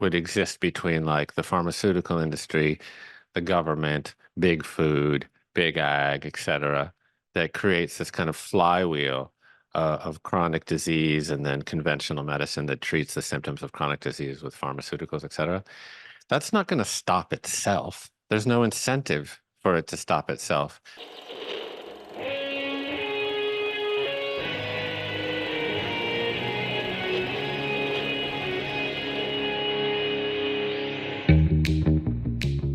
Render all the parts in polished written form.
would exist between like the pharmaceutical industry, the government, big food, big ag, etc., that creates this kind of flywheel of chronic disease and then conventional medicine that treats the symptoms of chronic disease with pharmaceuticals, etc. That's not going to stop itself. There's no incentive for it to stop itself.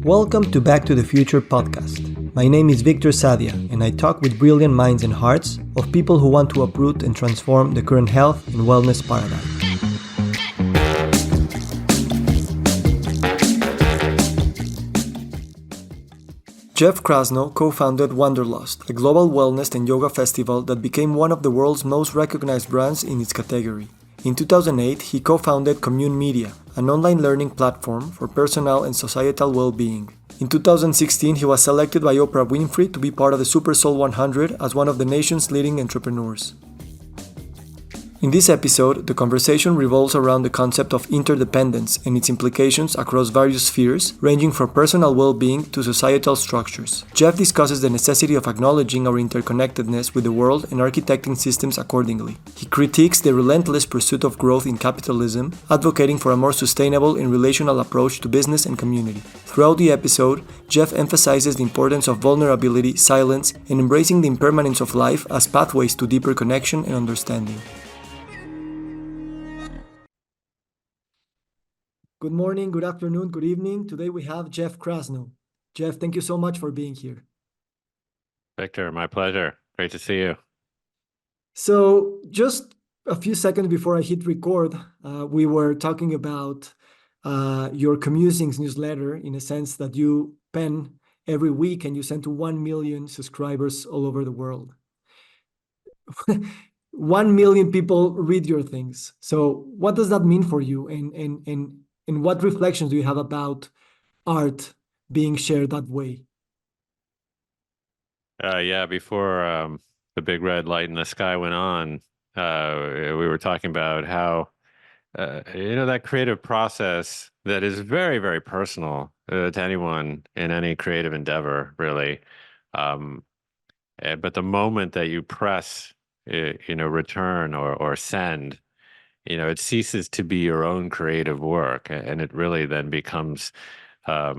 Welcome to Back to the Future podcast. My name is Victor Sadia, and I talk with brilliant minds and hearts of people who want to uproot and transform the current health and wellness paradigm. Jeff Krasno co-founded Wanderlust, a global wellness and yoga festival that became one of the world's most recognized brands in its category. In 2008, he co-founded Commune Media, an online learning platform for personal and societal well-being. In 2016, he was selected by Oprah Winfrey to be part of the Super Soul 100 as one of the nation's leading entrepreneurs. In this episode, the conversation revolves around the concept of interdependence and its implications across various spheres, ranging from personal well-being to societal structures. Jeff discusses the necessity of acknowledging our interconnectedness with the world and architecting systems accordingly. He critiques the relentless pursuit of growth in capitalism, advocating for a more sustainable and relational approach to business and community. Throughout the episode, Jeff emphasizes the importance of vulnerability, silence, and embracing the impermanence of life as pathways to deeper connection and understanding. Good morning, good afternoon, good evening. Today we have Jeff Krasno. Jeff, thank you so much for being here. Victor, my pleasure. Great to see you. So just a few seconds before I hit record, we were talking about your Commusings newsletter, in a sense that you pen every week and you send to 1 million subscribers all over the world. 1 million people read your things. So what does that mean for you? And what reflections do you have about art being shared that way? Before the big red light in the sky went on, we were talking about how, that creative process that is very, very personal to anyone in any creative endeavor, really. But the moment that you press, return or send, it ceases to be your own creative work, and it really then becomes, a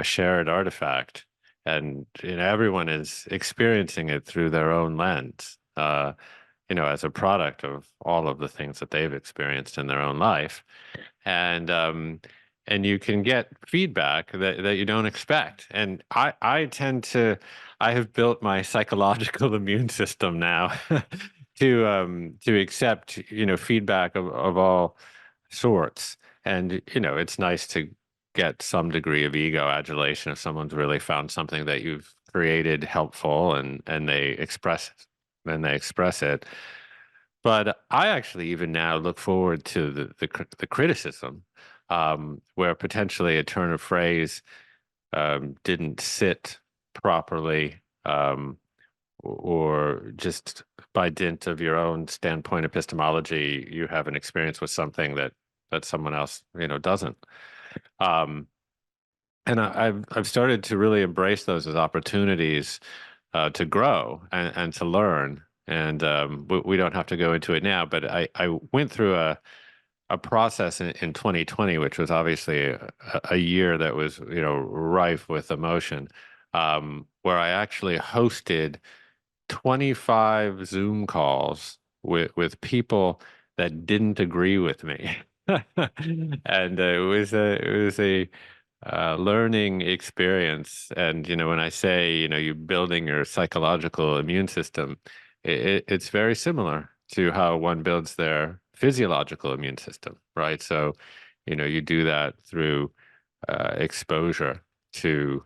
shared artifact, and everyone is experiencing it through their own lens, as a product of all of the things that they've experienced in their own life, and you can get feedback that you don't expect, and I have built my psychological immune system now to accept feedback of all sorts, and it's nice to get some degree of ego adulation if someone's really found something that you've created helpful and they express it. But I actually even now look forward to the criticism, where potentially a turn of phrase didn't sit properly, or just by dint of your own standpoint epistemology, you have an experience with something that someone else doesn't. And I've started to really embrace those as opportunities to grow and to learn. And we don't have to go into it now, but I went through a process in 2020, which was obviously a year that was rife with emotion, where I actually hosted 25 Zoom calls with people that didn't agree with me. And it was a learning experience. And when I say you building your psychological immune system, it's very similar to how one builds their physiological immune system, right? So you do that through exposure to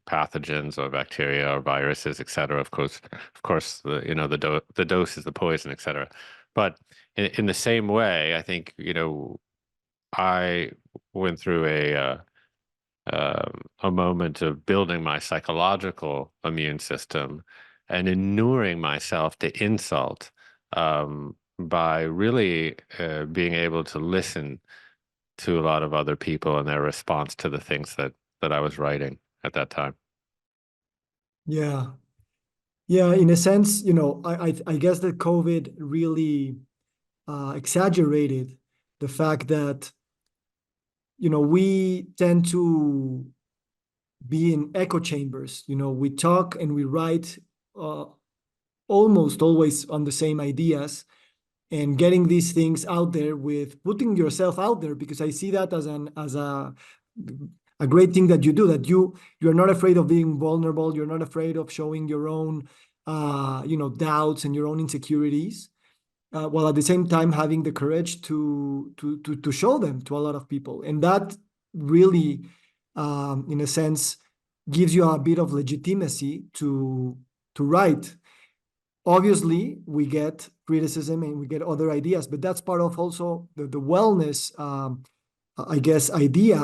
pathogens or bacteria or viruses, et cetera. Of course, the dose is the poison, et cetera. But in the same way, I think I went through a moment of building my psychological immune system and inuring myself to insult, by really being able to listen to a lot of other people and their response to the things that I was writing at that time. Yeah. Yeah, in a sense, I guess that COVID really exaggerated the fact that, we tend to be in echo chambers. We talk and we write uh, almost always on the same ideas, and getting these things out there with putting yourself out there, because I see that as a great thing that you do, that you're not afraid of being vulnerable, you're not afraid of showing your own doubts and your own insecurities, while at the same time having the courage to show them to a lot of people. And that really, in a sense, gives you a bit of legitimacy to write. Obviously, we get criticism and we get other ideas, but that's part of also the wellness, I guess, idea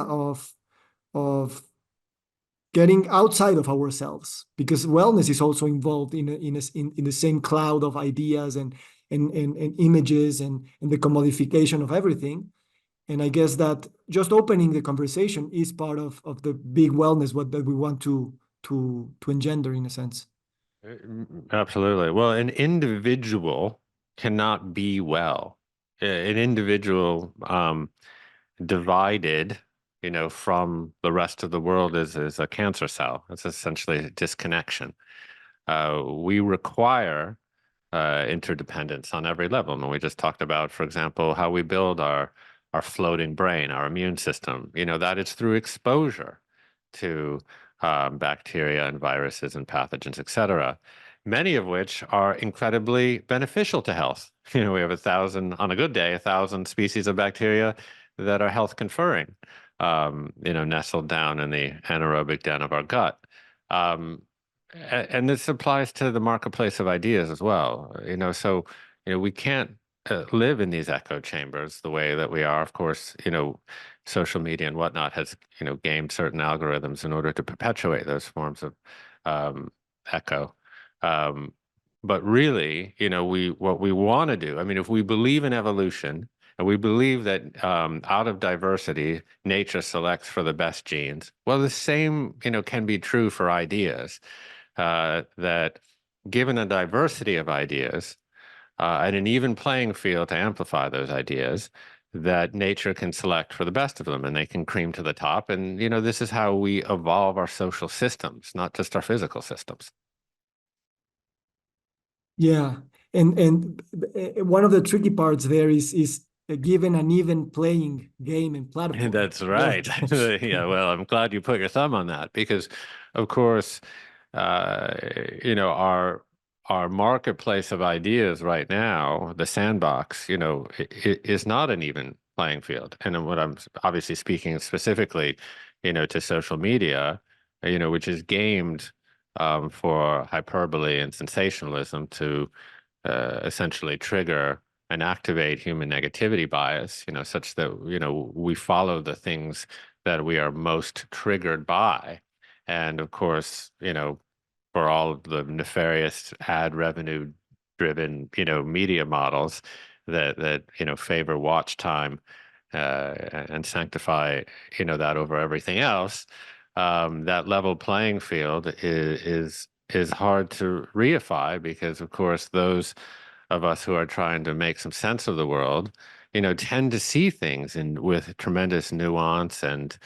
of getting outside of ourselves, because wellness is also involved in the same cloud of ideas and images and the commodification of everything. And I guess that just opening the conversation is part of the big wellness what that we want to engender, in a sense. Absolutely. Well, an individual cannot be well. An individual divided, from the rest of the world is a cancer cell. It's essentially a disconnection. We require interdependence on every level. And we just talked about, for example, how we build our floating brain, our immune system. That it's through exposure to bacteria and viruses and pathogens, et cetera, many of which are incredibly beneficial to health. We have 1,000, on a good day, 1,000 species of bacteria that are health conferring, nestled down in the anaerobic den of our gut. Um, and this applies to the marketplace of ideas as well. So we can't live in these echo chambers the way that we are. Of course, social media and whatnot has gamed certain algorithms in order to perpetuate those forms of echo. Um, but really, we what we want to do. I mean, if we believe in evolution and we believe that out of diversity, nature selects for the best genes, well, the same can be true for ideas. That given a diversity of ideas and an even playing field to amplify those ideas, that nature can select for the best of them and they can cream to the top. And, this is how we evolve our social systems, not just our physical systems. Yeah, and one of the tricky parts there is given an even playing game and platform. That's Yeah. right. Yeah, well, I'm glad you put your thumb on that because, of course, uh, our marketplace of ideas right now, the sandbox, is not an even playing field. And what I'm obviously speaking specifically, to social media, which is gamed for hyperbole and sensationalism to essentially trigger and activate human negativity bias, such that, we follow the things that we are most triggered by. And of course, for all of the nefarious ad revenue driven, media models that favor watch time and sanctify, that over everything else, that level playing field is hard to reify because, of course, those of us who are trying to make some sense of the world, tend to see things with tremendous nuance and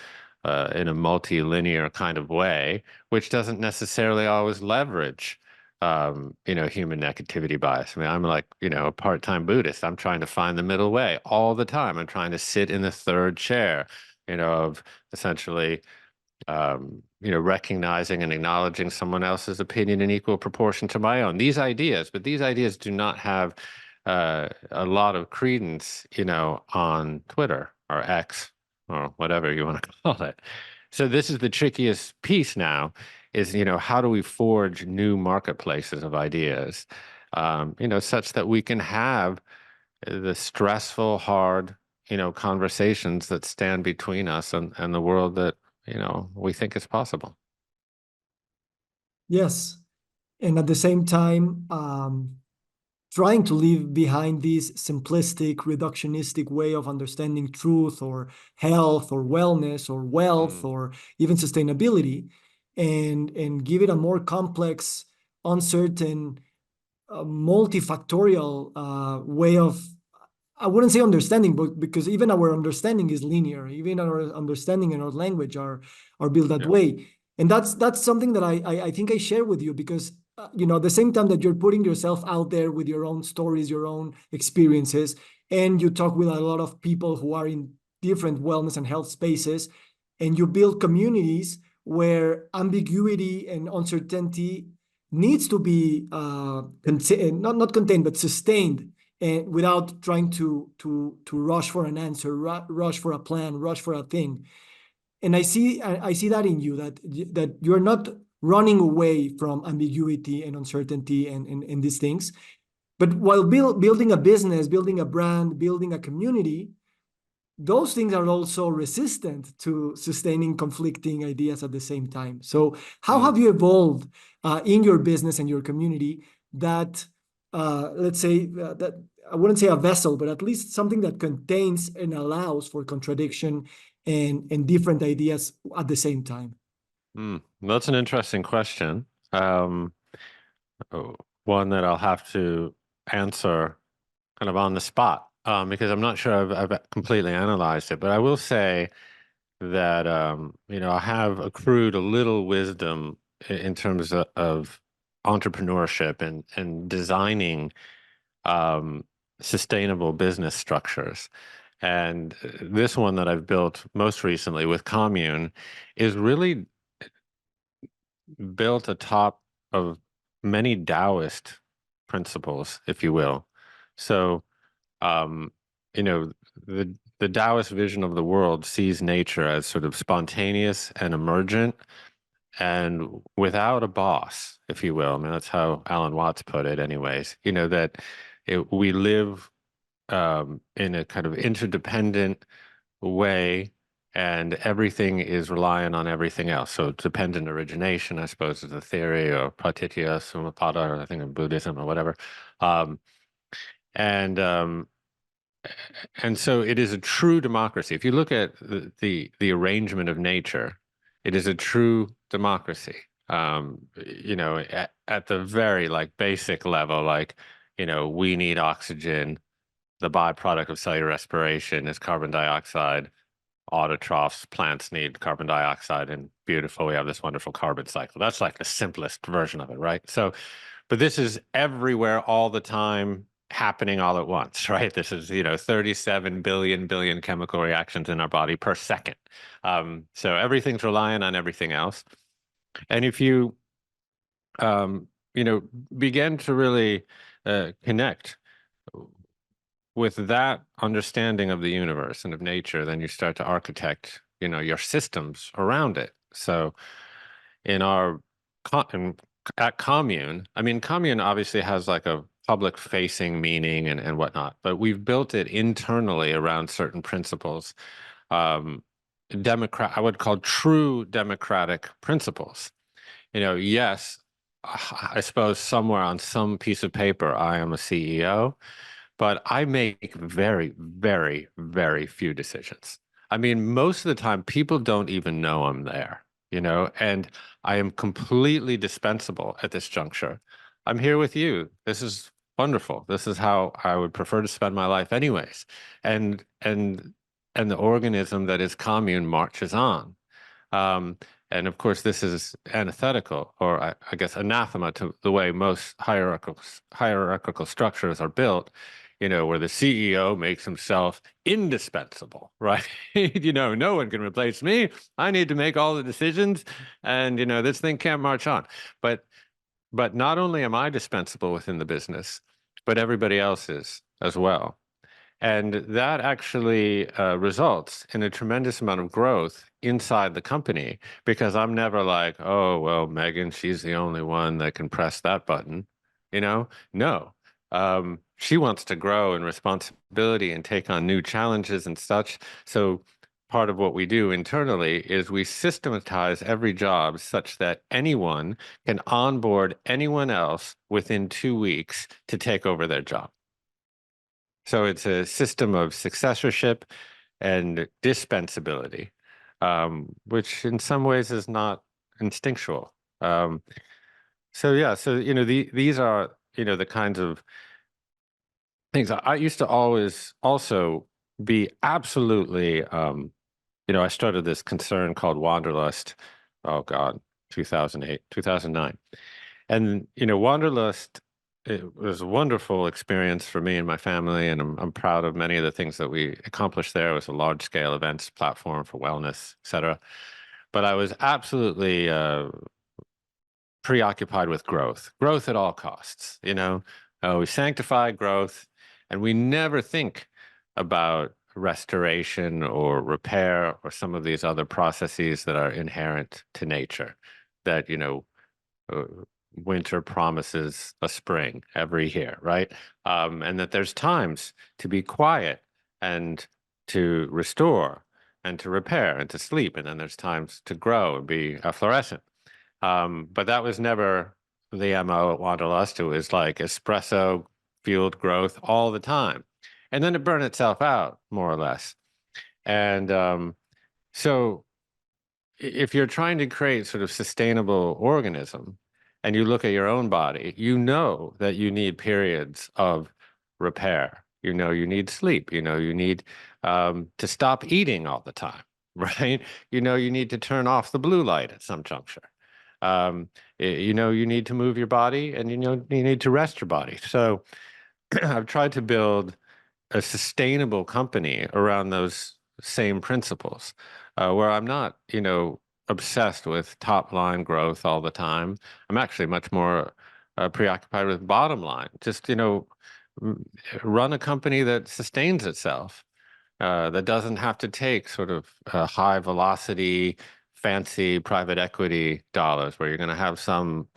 in a multilinear kind of way, which doesn't necessarily always leverage, human negativity bias. I mean, I'm like, a part-time Buddhist. I'm trying to find the middle way all the time. I'm trying to sit in the third chair, of essentially recognizing and acknowledging someone else's opinion in equal proportion to my own. But these ideas do not have a lot of credence, on Twitter or X or whatever you want to call it. So this is the trickiest piece now is, how do we forge new marketplaces of ideas, such that we can have the stressful, hard, conversations that stand between us and the world that, we think is possible. Yes, and at the same time, trying to leave behind this simplistic, reductionistic way of understanding truth or health or wellness or wealth Mm, or even sustainability, and give it a more complex, uncertain, multifactorial way of, I wouldn't say understanding, but because even our understanding is linear, even our understanding and our language are built that yeah. way, and that's something that I think I share with you because at the same time that you're putting yourself out there with your own stories, your own experiences, and you talk with a lot of people who are in different wellness and health spaces, and you build communities where ambiguity and uncertainty needs to be not contained but sustained, and without trying to rush for an answer, rush for a plan, rush for a thing. And I see that in you, that you're not running away from ambiguity and uncertainty and these things, but while building a business, building a brand, building a community, those things are also resistant to sustaining conflicting ideas at the same time. So, how Mm. have you evolved in your business and your community that, let's say, that I wouldn't say a vessel, but at least something that contains and allows for contradiction and different ideas at the same time? That's an interesting question. Um, oh, One that I'll have to answer kind of on the spot, because I'm not sure I've completely analyzed it. But I will say that I have accrued a little wisdom in terms of entrepreneurship and designing um, sustainable business structures. And this one that I've built most recently with Commune is really built atop of many Taoist principles, if you will. So, um, you know, the Taoist vision of the world sees nature as sort of spontaneous and emergent and without a boss, if you will. I mean, that's how Alan Watts put it, anyways. That we live in a kind of interdependent way, and everything is reliant on everything else. So dependent origination, I suppose, is a theory, or pratitya samutpada, or I think in Buddhism or whatever. Um, and and so it is a true democracy. If you look at the arrangement of nature, it is a true democracy. At the very like basic level, like, we need oxygen. The byproduct of cellular respiration is carbon dioxide. Autotrophs, plants need carbon dioxide, and beautiful, we have this wonderful carbon cycle. That's like the simplest version of it, right? So, but this is everywhere all the time, happening all at once, right? This is, 37 billion chemical reactions in our body per second. So everything's reliant on everything else. And if you, um, begin to really connect with that understanding of the universe and of nature, then you start to architect, your systems around it. So in our at Commune, I mean, Commune obviously has like a public facing meaning and whatnot, but we've built it internally around certain principles. Um, I would call true democratic principles. Yes, I suppose somewhere on some piece of paper, I am a CEO, but I make very, very, very few decisions. I mean, most of the time, people don't even know I'm there, and I am completely dispensable at this juncture. I'm here with you. This is wonderful. This is how I would prefer to spend my life anyways. And the organism that is commune marches on. Um, and of course, this is antithetical, or I guess anathema to the way most hierarchical structures are built, where the CEO makes himself indispensable, right? No one can replace me. I need to make all the decisions, and this thing can't march on. But not only am I dispensable within the business, but everybody else is as well. And that actually results in a tremendous amount of growth inside the company, because I'm never like, oh, well, Megan, she's the only one that can press that button. No. She wants to grow in responsibility and take on new challenges and such. So part of what we do internally is we systematize every job such that anyone can onboard anyone else within 2 weeks to take over their job. So it's a system of successorship and dispensability, which in some ways is not instinctual. Um, so yeah, so these are the kinds of things I used to always also be absolutely. I started this concern called Wanderlust. Oh God, 2008, 2009. And, Wanderlust, it was a wonderful experience for me and my family. And I'm proud of many of the things that we accomplished there. It was a large scale events platform for wellness, et cetera. But I was absolutely preoccupied with growth at all costs. We sanctify growth, and we never think about restoration or repair or some of these other processes that are inherent to nature. That uh, winter promises a spring every year, right? And that there's times to be quiet and to restore and to repair and to sleep, and then there's times to grow and be efflorescent. But that was never the MO at Wanderlust. It was like espresso fueled growth all the time. And then it burned itself out, more or less. And so if you're trying to create sort of sustainable organism and you look at your own body, you know that you need periods of repair. You need sleep. You need to stop eating all the time, right? You need to turn off the blue light at some juncture. You need to move your body, and you need to rest your body. So I've tried to build a sustainable company around those same principles, where I'm not, obsessed with top line growth all the time. I'm actually much more preoccupied with bottom line. Just, m- run a company that sustains itself, that doesn't have to take sort of high velocity, fancy private equity dollars where you're going to have some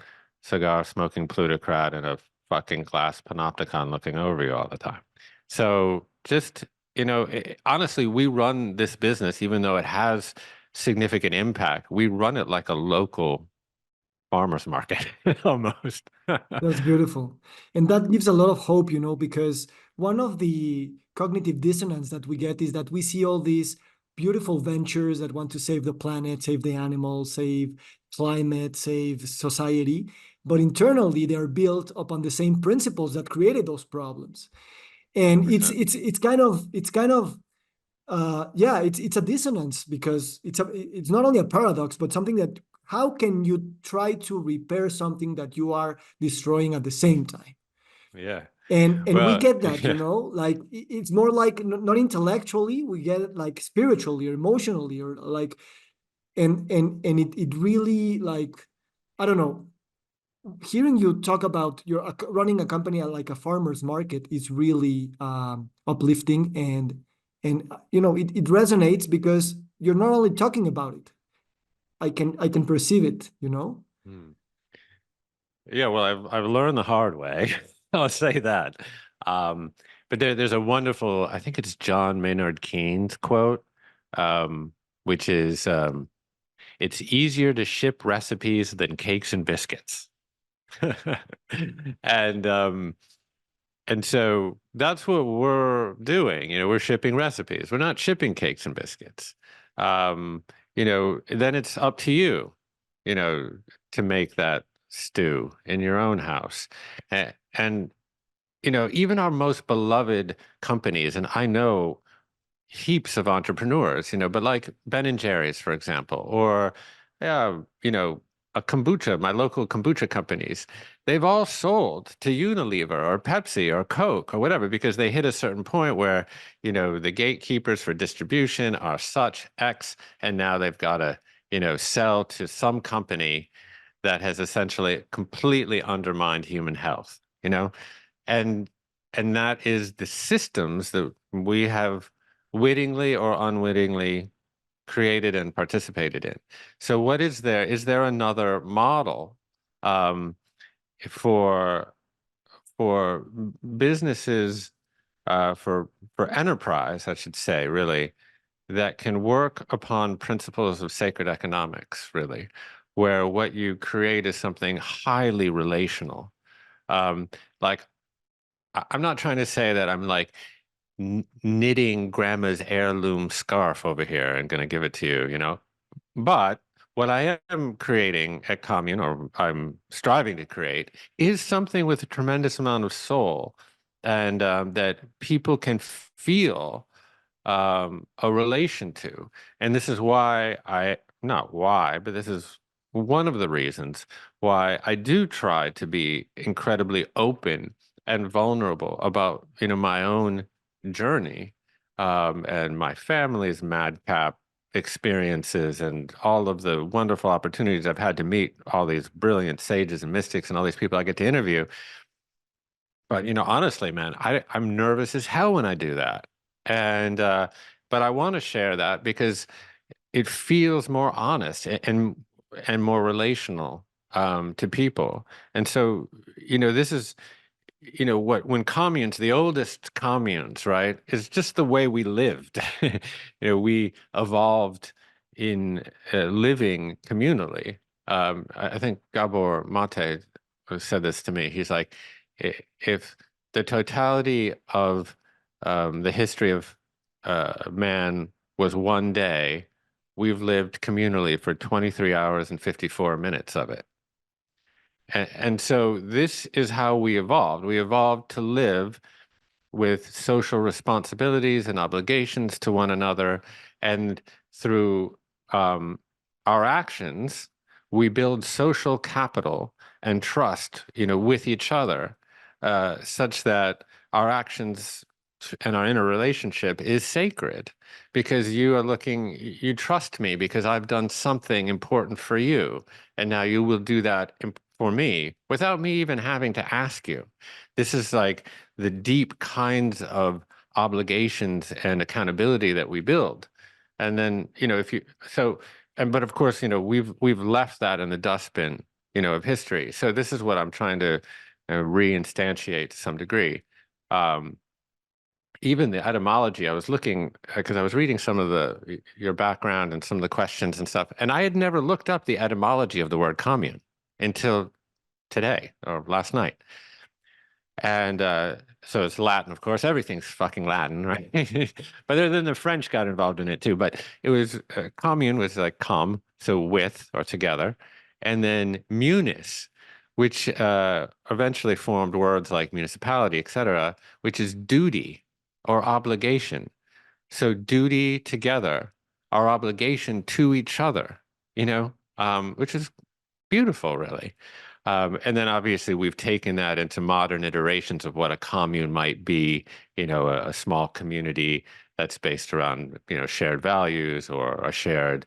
cigar smoking plutocrat in a fucking glass panopticon looking over you all the time. So just, honestly, we run this business, even though it has significant impact, we run it like a local farmer's market almost. That's beautiful. And that gives a lot of hope, because one of the cognitive dissonance that we get is that we see all these beautiful ventures that want to save the planet, save the animals, save climate, save society, but internally they are built upon the same principles that created those problems. And it's 100%. it's it's kind of it's kind of yeah, it's a dissonance because it's not only a paradox, but something that how can you try to repair something that you are destroying at the same time? Yeah. And we Well, get that, yeah. like it's more like not intellectually, we get it like spiritually or emotionally or like and it really like I don't know. Hearing you talk about your running a company at like a farmer's market is really uplifting and it resonates because you're not only talking about it. I can perceive it. Hmm. Yeah, well, I've learned the hard way. I'll say that. Um, but there's a wonderful, I think it's John Maynard Keynes quote, which is, "It's easier to ship recipes than cakes and biscuits." And and so that's what we're doing. We're shipping recipes. We're not shipping cakes and biscuits. Um, then it's up to you, you know, to make that stew in your own house. And even our most beloved companies, and I know heaps of entrepreneurs, but like Ben and Jerry's, for example, or a kombucha, my local kombucha companies, they've all sold to Unilever or Pepsi or Coke or whatever because they hit a certain point where, the gatekeepers for distribution are such X, and now they've got to, sell to some company that has essentially completely undermined human health, and and that is the systems that we have wittingly or unwittingly created and participated in. So what is there? Is there another model um, for businesses, for enterprise, I should say, really, that can work upon principles of sacred economics, really, where what you create is something highly relational. Um, like, I'm not trying to say that I'm like knitting grandma's heirloom scarf over here and going to give it to you, you know? But what I am creating at Commune, or I'm striving to create, is something with a tremendous amount of soul, and that people can feel a relation to. And this is why not why, but this is one of the reasons why I do try to be incredibly open and vulnerable about, my own journey, and my family's madcap experiences and all of the wonderful opportunities I've had to meet all these brilliant sages and mystics and all these people I get to interview. But honestly, man, I'm nervous as hell when I do that. And but I want to share that because it feels more honest and more relational to people. And so, this is what when communes, the oldest communes, right, is just the way we lived. We evolved in living communally. I think Gabor Mate said this to me. He's like, If the totality of the history of man was one day, we've lived communally for 23 hours and 54 minutes of it. And so this is how we evolved. We evolved to live with social responsibilities and obligations to one another. And through um, our actions, we build social capital and trust, with each other, such that our actions and our interrelationship is sacred because you trust me because I've done something important for you. And now you will do that for me without me even having to ask you. This is like the deep kinds of obligations and accountability that we build. And then, if you so and but of course, we've left that in the dustbin, of history. So this is what I'm trying to reinstantiate to some degree. Um, Even the etymology, I was looking because I was reading some of your background and some of the questions and stuff, and I had never looked up the etymology of the word commune until today or last night. And so it's Latin, of course. Everything's fucking Latin, right? But then the French got involved in it too. But it was commune was like com, so with or together, and then munis, which eventually formed words like municipality, etc., which is duty or obligation. So duty together, our obligation to each other, which is beautiful, really. And then obviously we've taken that into modern iterations of what a commune might be, a small community that's based around, shared values or a shared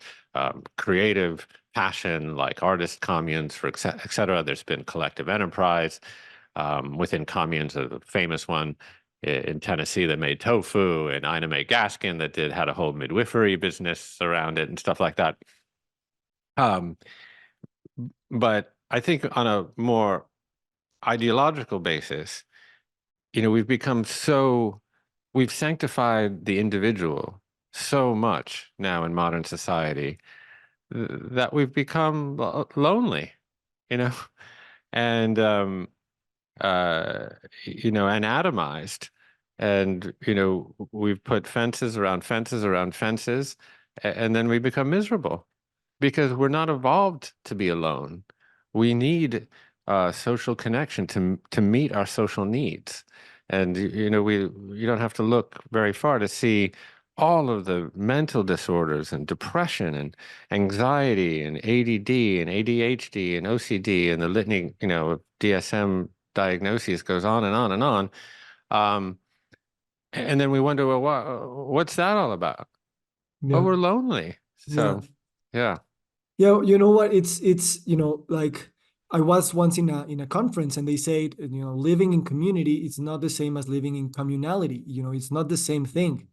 creative passion like artist communes, et cetera. There's been collective enterprise within communes, a famous one in Tennessee that made tofu, and Ina May Gaskin that had a whole midwifery business around it and stuff like that. Um, but I think on a more ideological basis, we've sanctified the individual so much now in modern society that we've become lonely, you know, and uh, and atomized. And, we've put fences around fences around fences, and then we become miserable because we're not evolved to be alone. We need social connection to meet our social needs. And, you don't have to look very far to see all of the mental disorders and depression and anxiety and ADD and ADHD and OCD and the litany, of DSM diagnoses goes on and on and on. Um, and then we wonder, well, what's that all about? Oh, Yeah. we're lonely. Yeah. So, yeah. Yeah, you know what? It's like I was once in a conference and they said, living in community is not the same as living in communality. It's not the same thing.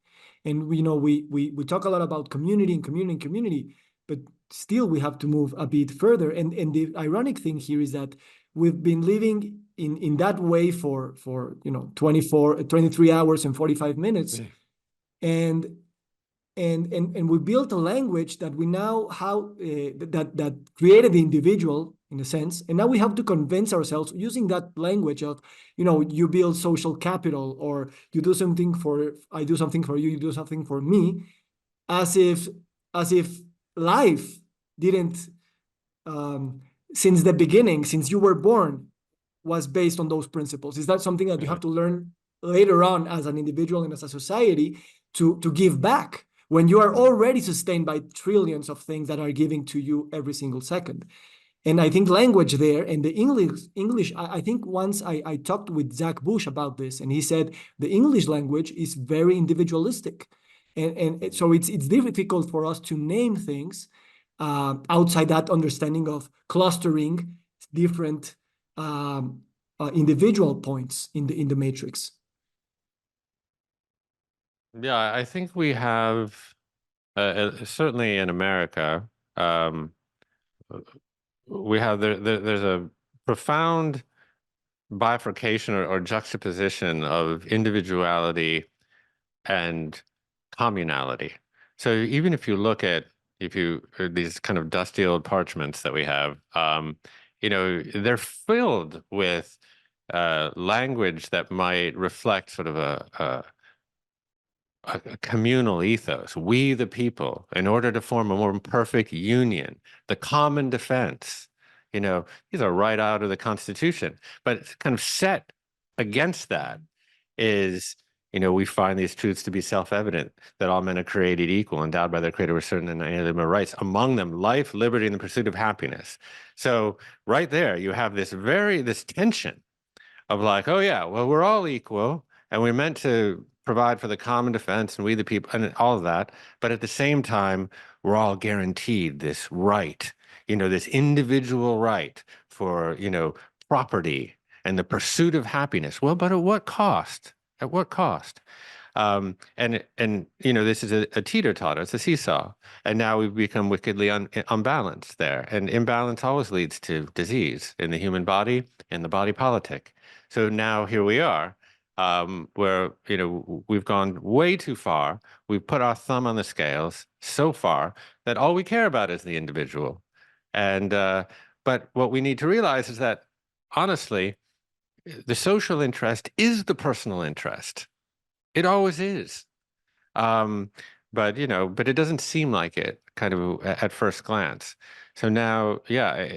And we talk a lot about community and community and community, but still we have to move a bit further. And the ironic thing here is that we've been living in that way for 23 hours and 45 minutes. And and we built a language that we now how that created the individual in a sense, and now we have to convince ourselves using that language of, you build social capital, or you do something for I do something for you, you do something for me, as if life didn't, um, since the beginning, since you were born, was based on those principles. Is that something that you Yeah. have to learn later on as an individual and as a society to give back when you are Mm. already sustained by trillions of things that are giving to you every single second? And I think language there and the English, I think once I talked with Zach Bush about this, and he said the English language is very individualistic. And so it's difficult for us to name things outside that understanding of clustering different individual points in the matrix. Yeah, I think we have, certainly in America, um, we have there's a profound bifurcation or juxtaposition of individuality and communality. So even if you look at if you these kind of dusty old parchments that we have, they're filled with language that might reflect sort of a communal ethos. We, the people, in order to form a more perfect union, the common defense. These are right out of the Constitution, but it's kind of set against that is, we find these truths to be self-evident, that all men are created equal, endowed by their creator with certain and inalienable rights, among them life, liberty, and the pursuit of happiness. So right there, you have this tension of like, oh yeah, well, we're all equal and we're meant to provide for the common defense and we the people and all of that. But at the same time, we're all guaranteed this right, this individual right for, property and the pursuit of happiness. Well, but at what cost? At what cost? And this is a teeter-totter, it's a seesaw. And now we've become wickedly unbalanced there. And imbalance always leads to disease in the human body, in the body politic. So now here we are, where we've gone way too far. We've put our thumb on the scales so far that all we care about is the individual. And but what we need to realize is that honestly, the social interest is the personal interest. It always is. Um, but it doesn't seem like it kind of at first glance. So now, yeah,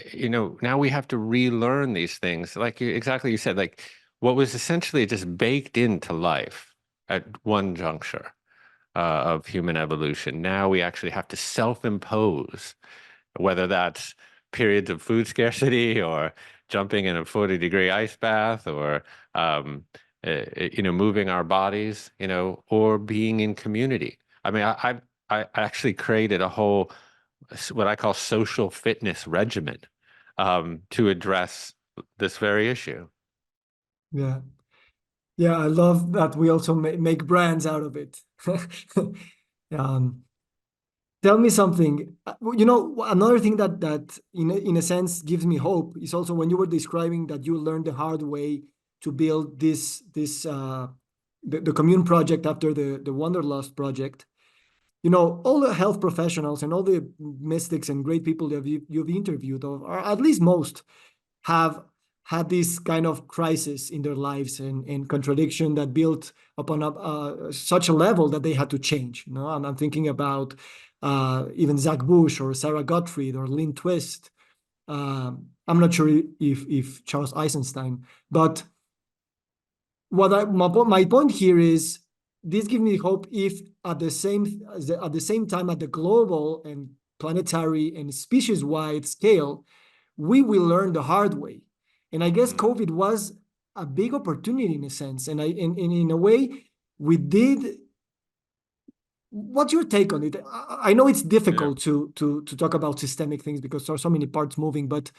now we have to relearn these things. Like exactly you said, like what was essentially just baked into life at one juncture of human evolution. Now we actually have to self-impose, whether that's periods of food scarcity or jumping in a 40-degree ice bath or moving our bodies, or being in community. I mean, I actually created a whole what I call social fitness regimen to address this very issue. Yeah. Yeah, I love that we also make brands out of it. um, Tell me something. Another thing that in a sense gives me hope is also when you were describing that you learned the hard way to build the commune project after the Wanderlust project. All the health professionals and all the mystics and great people that you've interviewed, or at least most, have had this kind of crisis in their lives and contradiction that built upon such a level that they had to change. And I'm thinking about even Zach Bush or Sarah Gottfried or Lynn Twist. I'm not sure if Charles Eisenstein, but my point here is this gives me hope if at the same time at the global and planetary and species wide scale we will learn the hard way. And I guess Mm. COVID was a big opportunity in a sense. And in a way, we did. What's your take on it? I know it's Yeah. difficult to talk about systemic things because there are so many parts moving, but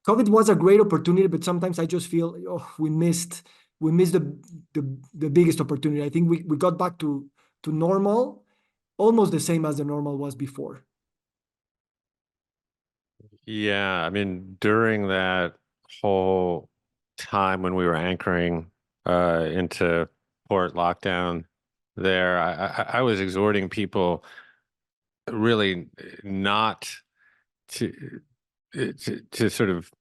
COVID was a great opportunity, but sometimes I just feel, we missed the biggest opportunity. I think we got back to normal, almost the same as the normal was before. Yeah, I mean, during that whole time when we were anchoring into port lockdown there, I was exhorting people really not to, to sort of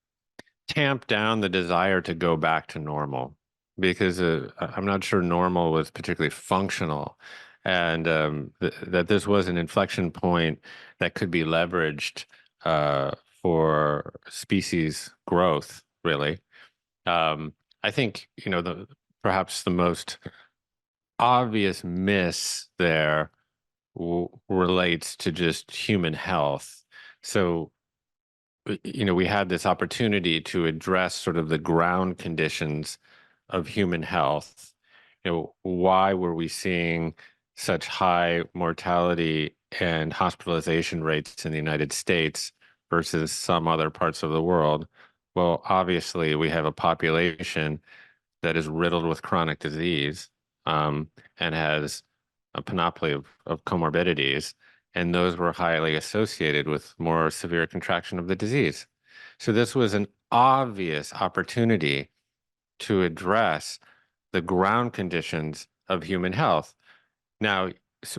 tamp down the desire to go back to normal, because I'm not sure normal was particularly functional, and that this was an inflection point that could be leveraged uh, for species growth, really. I think, the perhaps the most obvious miss there relates to just human health. So, we had this opportunity to address sort of the ground conditions of human health. Why were we seeing such high mortality and hospitalization rates in the United States versus some other parts of the world? Well, obviously, we have a population that is riddled with chronic disease, and has a panoply of comorbidities, and those were highly associated with more severe contraction of the disease. So this was an obvious opportunity to address the ground conditions of human health. Now,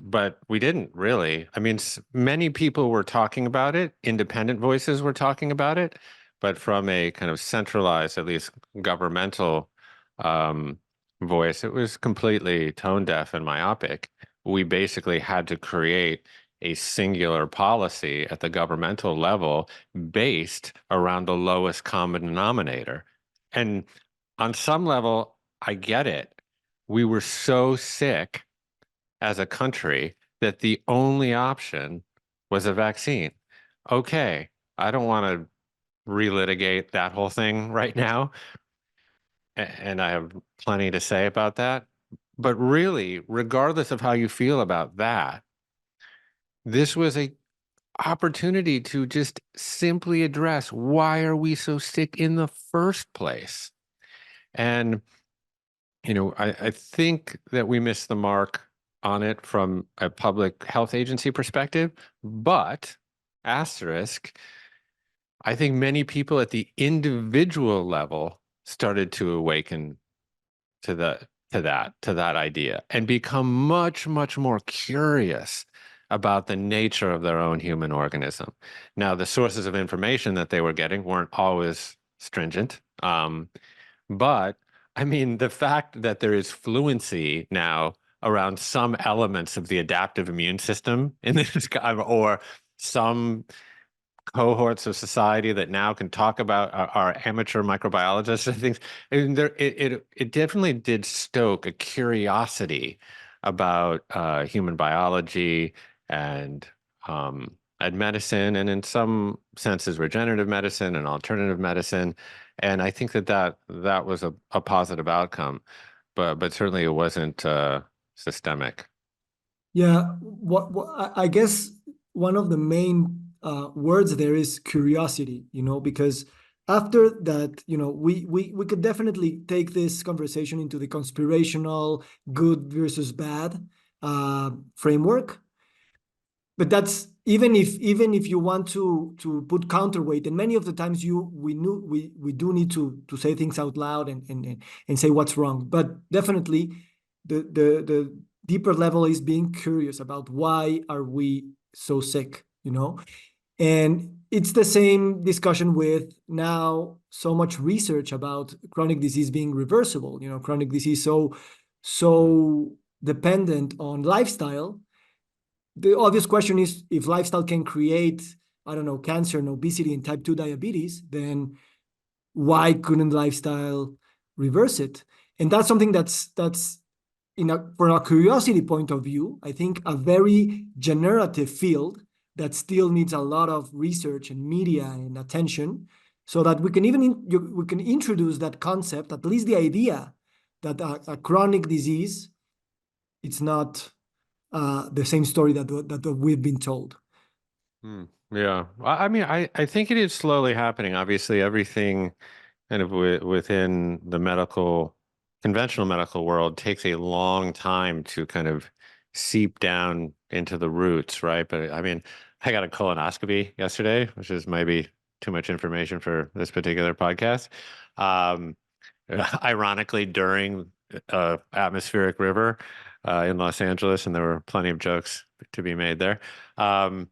but we didn't really. I mean, many people were talking about it, independent voices were talking about it, but from a kind of centralized, at least governmental um, voice, it was completely tone deaf and myopic. We basically had to create a singular policy at the governmental level based around the lowest common denominator. And on some level, I get it. We were so sick as a country that the only option was a vaccine. Okay, I don't want to relitigate that whole thing right now, and I have plenty to say about that. But really, regardless of how you feel about that, this was a opportunity to just simply address, why are we so sick in the first place? And I think that we missed the mark on it from a public health agency perspective, but asterisk, I think many people at the individual level started to awaken to that idea and become much, much more curious about the nature of their own human organism. Now, the sources of information that they were getting weren't always stringent. But I mean, the fact that there is fluency now around some elements of the adaptive immune system in this guy, or some cohorts of society that now can talk about our amateur microbiologists and things. And it definitely did stoke a curiosity about human biology and medicine, and in some senses, regenerative medicine and alternative medicine. And I think that was a positive outcome, but certainly it wasn't systemic. Yeah, I guess one of the main words there is curiosity, because after that, we could definitely take this conversation into the conspirational good versus bad framework. But that's even if you want to put counterweight, and many of the times we do need to say things out loud and say what's wrong. But definitely the deeper level is being curious about why are we so sick. And it's the same discussion with now so much research about chronic disease being reversible, chronic disease so dependent on lifestyle. The obvious question is, if lifestyle can create, I don't know, cancer and obesity and type 2 diabetes, then why couldn't lifestyle reverse it? And that's something that's from a curiosity point of view, I think a very generative field that still needs a lot of research and media and attention, so that we can introduce that concept, at least the idea that a chronic disease, it's not the same story that we've been told. Hmm. Yeah. I mean, I think it is slowly happening. Obviously, everything kind of within the conventional medical world takes a long time to kind of seep down into the roots, right? But I mean, I got a colonoscopy yesterday, which is maybe too much information for this particular podcast. Um, Ironically, during atmospheric river in Los Angeles, and there were plenty of jokes to be made there. Um,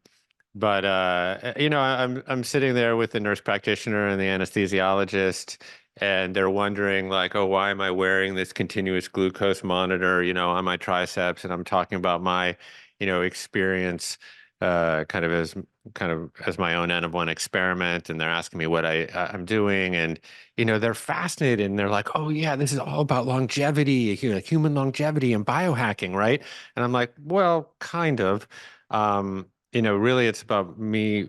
but I'm sitting there with the nurse practitioner and the anesthesiologist, and they're wondering like, oh, why am I wearing this continuous glucose monitor, on my triceps? And I'm talking about my, experience, kind of as my own N of one experiment, and they're asking me what I'm doing, and they're fascinated, and they're like, oh yeah, this is all about longevity, human longevity and biohacking, right? And I'm like, well, kind of. Really it's about me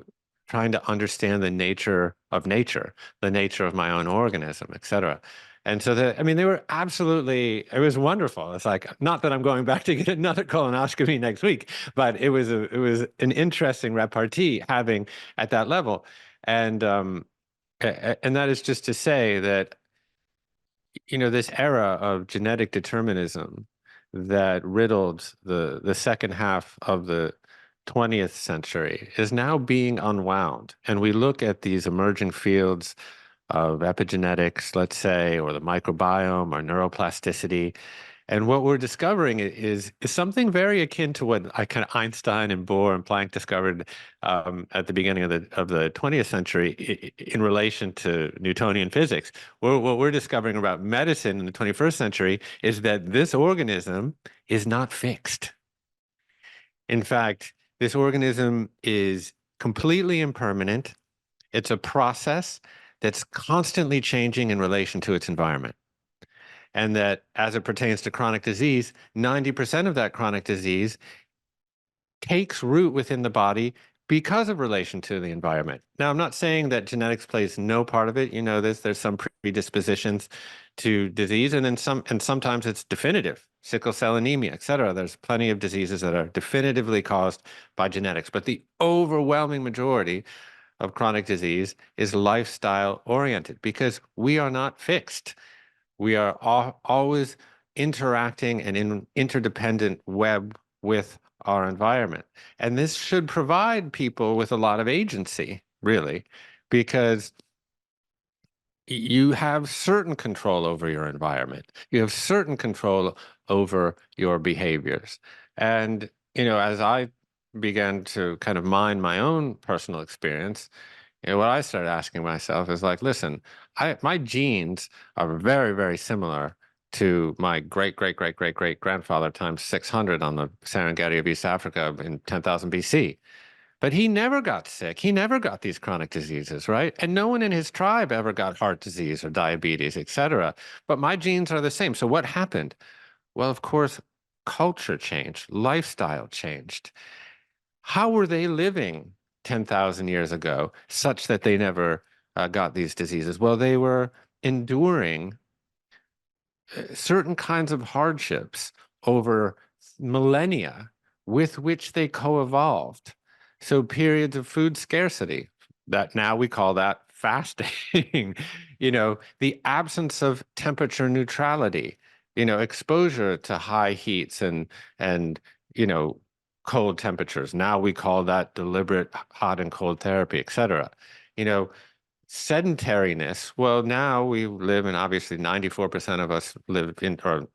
trying to understand the nature of nature, the nature of my own organism, et cetera. And so I mean, they were absolutely, it was wonderful. It's like, not that I'm going back to get another colonoscopy next week, but it was an interesting repartee having at that level. And, and that is just to say that this era of genetic determinism that riddled the second half of the 20th century is now being unwound. And we look at these emerging fields of epigenetics, let's say, or the microbiome or neuroplasticity, and what we're discovering is something very akin to what I kind of Einstein and Bohr and Planck discovered at the beginning of the 20th century in relation to Newtonian physics. What we're discovering about medicine in the 21st century is that this organism is not fixed. In fact, this organism is completely impermanent. It's a process that's constantly changing in relation to its environment, and that as it pertains to chronic disease, 90% of that chronic disease takes root within the body because of relation to the environment. Now, I'm not saying that genetics plays no part of it. You know this, there's some predispositions to disease, and then and sometimes it's definitive, sickle cell anemia, et cetera. There's plenty of diseases that are definitively caused by genetics, but the overwhelming majority of chronic disease is lifestyle oriented because we are not fixed. We are always interacting and in interdependent web with our environment. And this should provide people with a lot of agency, really, because you have certain control over your environment. You have certain control over your behaviors. And, as I began to kind of mine my own personal experience, what I started asking myself is like, listen, my genes are very, very similar to my great, great, great, great, great grandfather times 600 on the Serengeti of East Africa in 10,000 BC. But he never got sick. He never got these chronic diseases, right? And no one in his tribe ever got heart disease or diabetes, et cetera. But my genes are the same. So what happened? Well, of course, culture changed, lifestyle changed. How were they living 10,000 years ago such that they never got these diseases? Well, they were enduring certain kinds of hardships over millennia with which they co-evolved. So periods of food scarcity, that now we call that fasting, the absence of temperature neutrality, exposure to high heats and, you know, cold temperatures. Now we call that deliberate hot and cold therapy, et cetera. You know, sedentariness, well, now we live in obviously 94% of us live in, or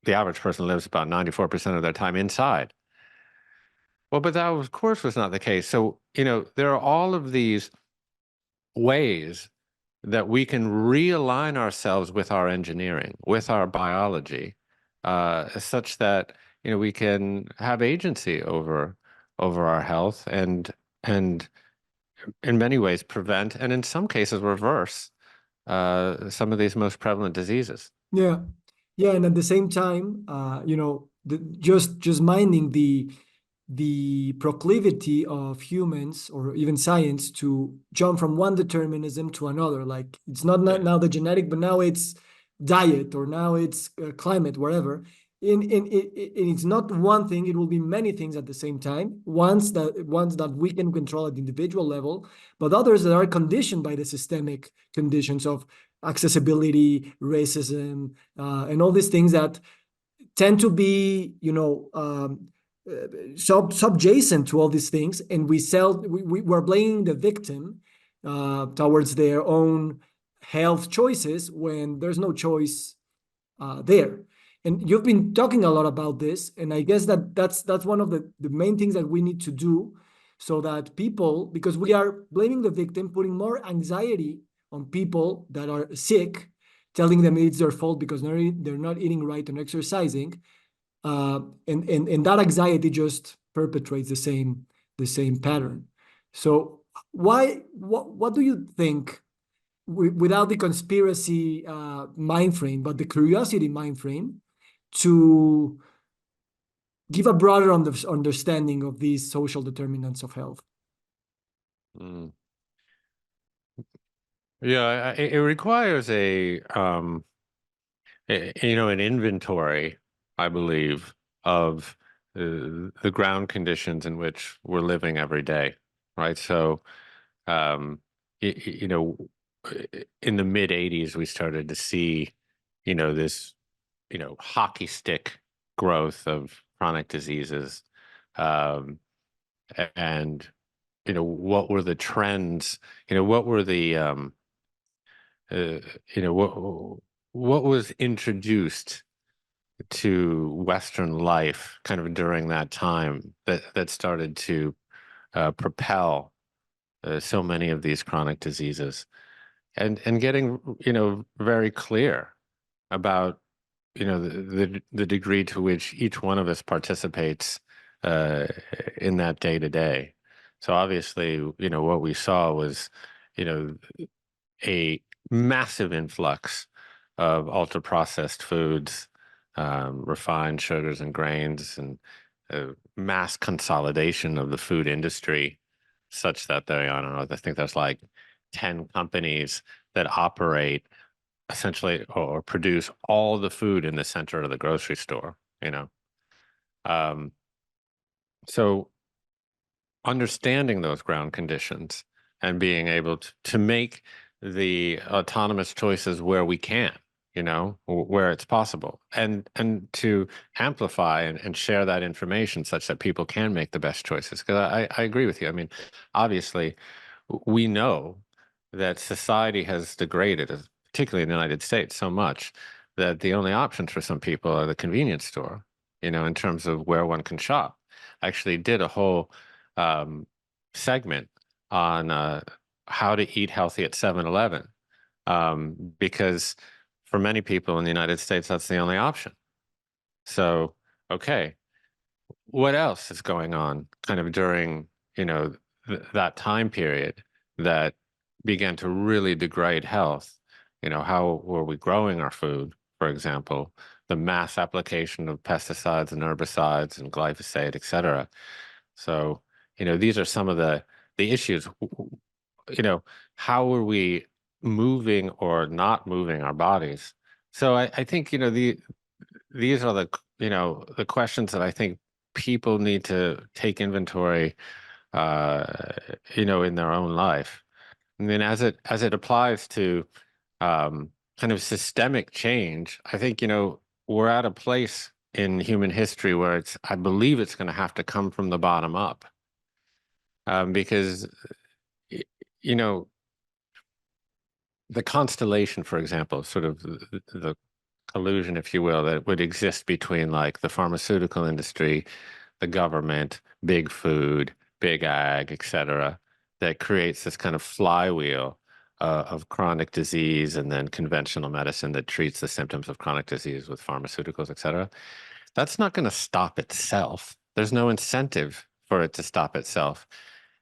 the average person lives about 94% of their time inside. Well, but that, of course, was not the case. So, there are all of these ways that we can realign ourselves with our engineering, with our biology, such that, we can have agency over our health and in many ways prevent and in some cases reverse some of these most prevalent diseases. Yeah, yeah, and at the same time, just minding the proclivity of humans or even science to jump from one determinism to another. Like it's not Yeah. now the genetic, but now it's diet or now it's climate, wherever. It's not one thing; it will be many things at the same time. Ones that we can control at the individual level, but others that are conditioned by the systemic conditions of accessibility, racism, and all these things that tend to be, subjacent to all these things, and we're blaming the victim towards their own health choices when there's no choice there. And you've been talking a lot about this, and I guess that's one of the main things that we need to do, so that people, because we are blaming the victim, putting more anxiety on people that are sick, telling them it's their fault because they're not eating right and exercising, and that anxiety just perpetuates the same pattern. So what do you think, without the conspiracy mind frame, but the curiosity mind frame, to give a broader understanding of these social determinants of health? Mm. Yeah, it requires an inventory, I believe, of the ground conditions in which we're living every day, right? So, um, you know, in the mid '80s, we started to see, this, hockey stick growth of chronic diseases, um, and what were the trends? What were the uh, what was introduced to Western life kind of during that time that started to propel so many of these chronic diseases, and getting very clear about the degree to which each one of us participates uh, in that day to day. So obviously, what we saw was you know a massive influx of ultra processed foods, refined sugars and grains, and mass consolidation of the food industry, such that I don't know, I think there's like 10 companies that operate essentially or produce all the food in the center of the grocery store, you know. Um, so understanding those ground conditions and being able to make the autonomous choices where we can, where it's possible, and to amplify and share that information such that people can make the best choices. Because I agree with you. I mean, obviously, we know that society has degraded, particularly in the United States, so much that the only options for some people are the convenience store, in terms of where one can shop. I actually did a whole um, segment on how to eat healthy at 7-Eleven, because for many people in the United States, that's the only option. So, okay, what else is going on kind of during, that time period that began to really degrade health? How were we growing our food, for example, the mass application of pesticides and herbicides and glyphosate, et cetera. So, these are some of the issues. How are we moving or not moving our bodies? So I think, these are the questions that I think people need to take inventory, uh, in their own life. And then as it applies to kind of systemic change, I think, we're at a place in human history where I believe it's going to have to come from the bottom up, because, y- you know, the constellation, for example, sort of the collusion, if you will, that would exist between like the pharmaceutical industry, the government, big food, big ag, et cetera, that creates this kind of flywheel of chronic disease and then conventional medicine that treats the symptoms of chronic disease with pharmaceuticals, et cetera. That's not going to stop itself. There's no incentive for it to stop itself.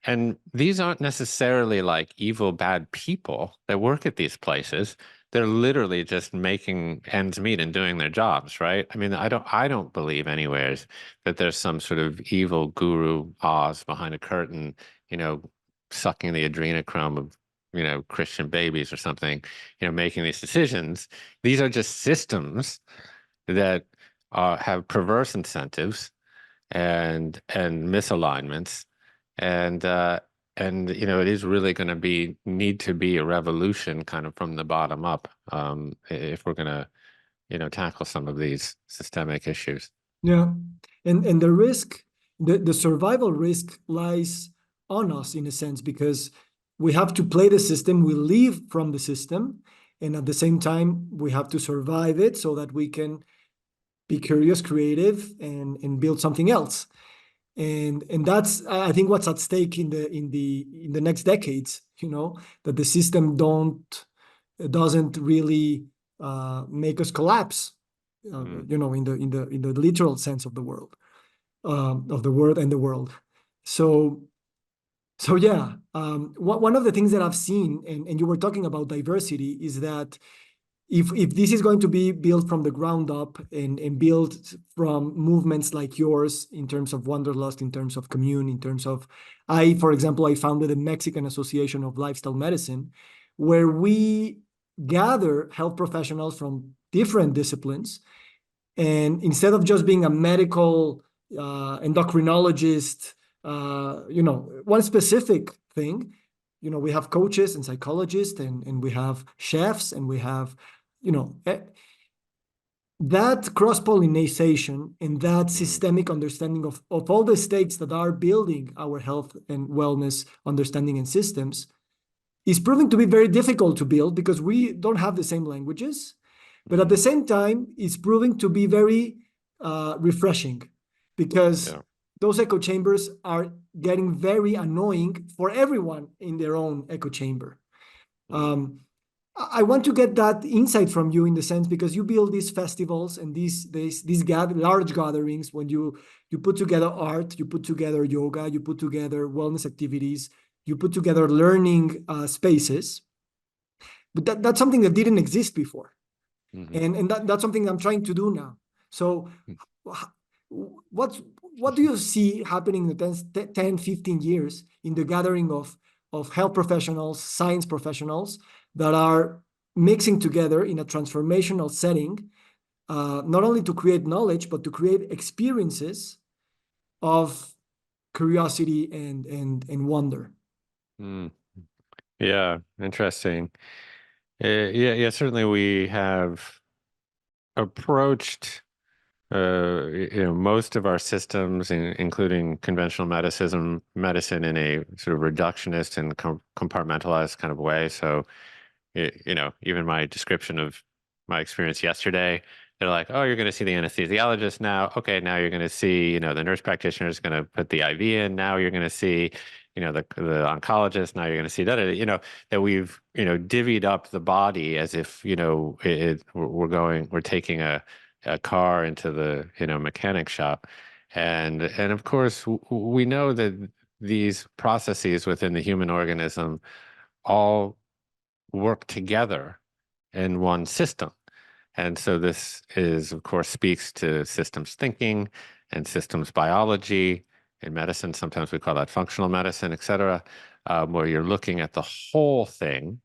And these aren't necessarily like evil, bad people that work at these places. They're literally just making ends meet and doing their jobs, right? I mean, I don't believe anywheres that there's some sort of evil guru Oz behind a curtain, sucking the adrenochrome of, Christian babies or something, making these decisions. These are just systems that have perverse incentives and misalignments, and it is really going to need to be a revolution kind of from the bottom up, if we're going to tackle some of these systemic issues. Yeah, and the survival risk lies on us in a sense, because we have to play the system, we live from the system, and at the same time we have to survive it so that we can be curious, creative, and build something else. And that's, I think, what's at stake in the next decades. That the system doesn't really make us collapse. Mm, In the literal sense of the world, of the word and the world. So yeah, one of the things that I've seen, and you were talking about diversity, is that if this is going to be built from the ground up and built from movements like yours, in terms of Wanderlust, in terms of Commune, in terms of, for example, I founded the Mexican Association of Lifestyle Medicine, where we gather health professionals from different disciplines, and instead of just being a medical endocrinologist, one specific thing, we have coaches and psychologists, and we have chefs, and we have, you know, eh, that cross-pollination and that mm, systemic understanding of all the states that are building our health and wellness understanding and systems is proving to be very difficult to build because we don't have the same languages. But at the mm, same time, it's proving to be very refreshing, because yeah. those echo chambers are getting very annoying for everyone in their own echo chamber. Mm, I want to get that insight from you, in the sense, because you build these festivals and these large gatherings, when you put together art, you put together yoga, you put together wellness activities, you put together learning spaces. But that's something that didn't exist before, mhm, and that's something I'm trying to do now. So what what do you see happening in the 10, 15 years in the gathering of health professionals, science professionals, that are mixing together in a transformational setting, not only to create knowledge, but to create experiences of curiosity and wonder? mm. Yeah, interesting. Yeah, certainly we have approached most of our systems, including conventional medicine in a sort of reductionist and compartmentalized kind of way. So, even my description of my experience yesterday, they're like, oh, you're going to see the anesthesiologist now. Okay, now you're going to see, the nurse practitioner is going to put the IV in. Now you're going to see, the oncologist. Now you're going to see that, that we've, divvied up the body as if, we're taking a car into the, mechanic shop. And of course, we know that these processes within the human organism all work together in one system. And so this is, of course, speaks to systems thinking and systems biology. In medicine, sometimes we call that functional medicine, et cetera, where you're looking at the whole thing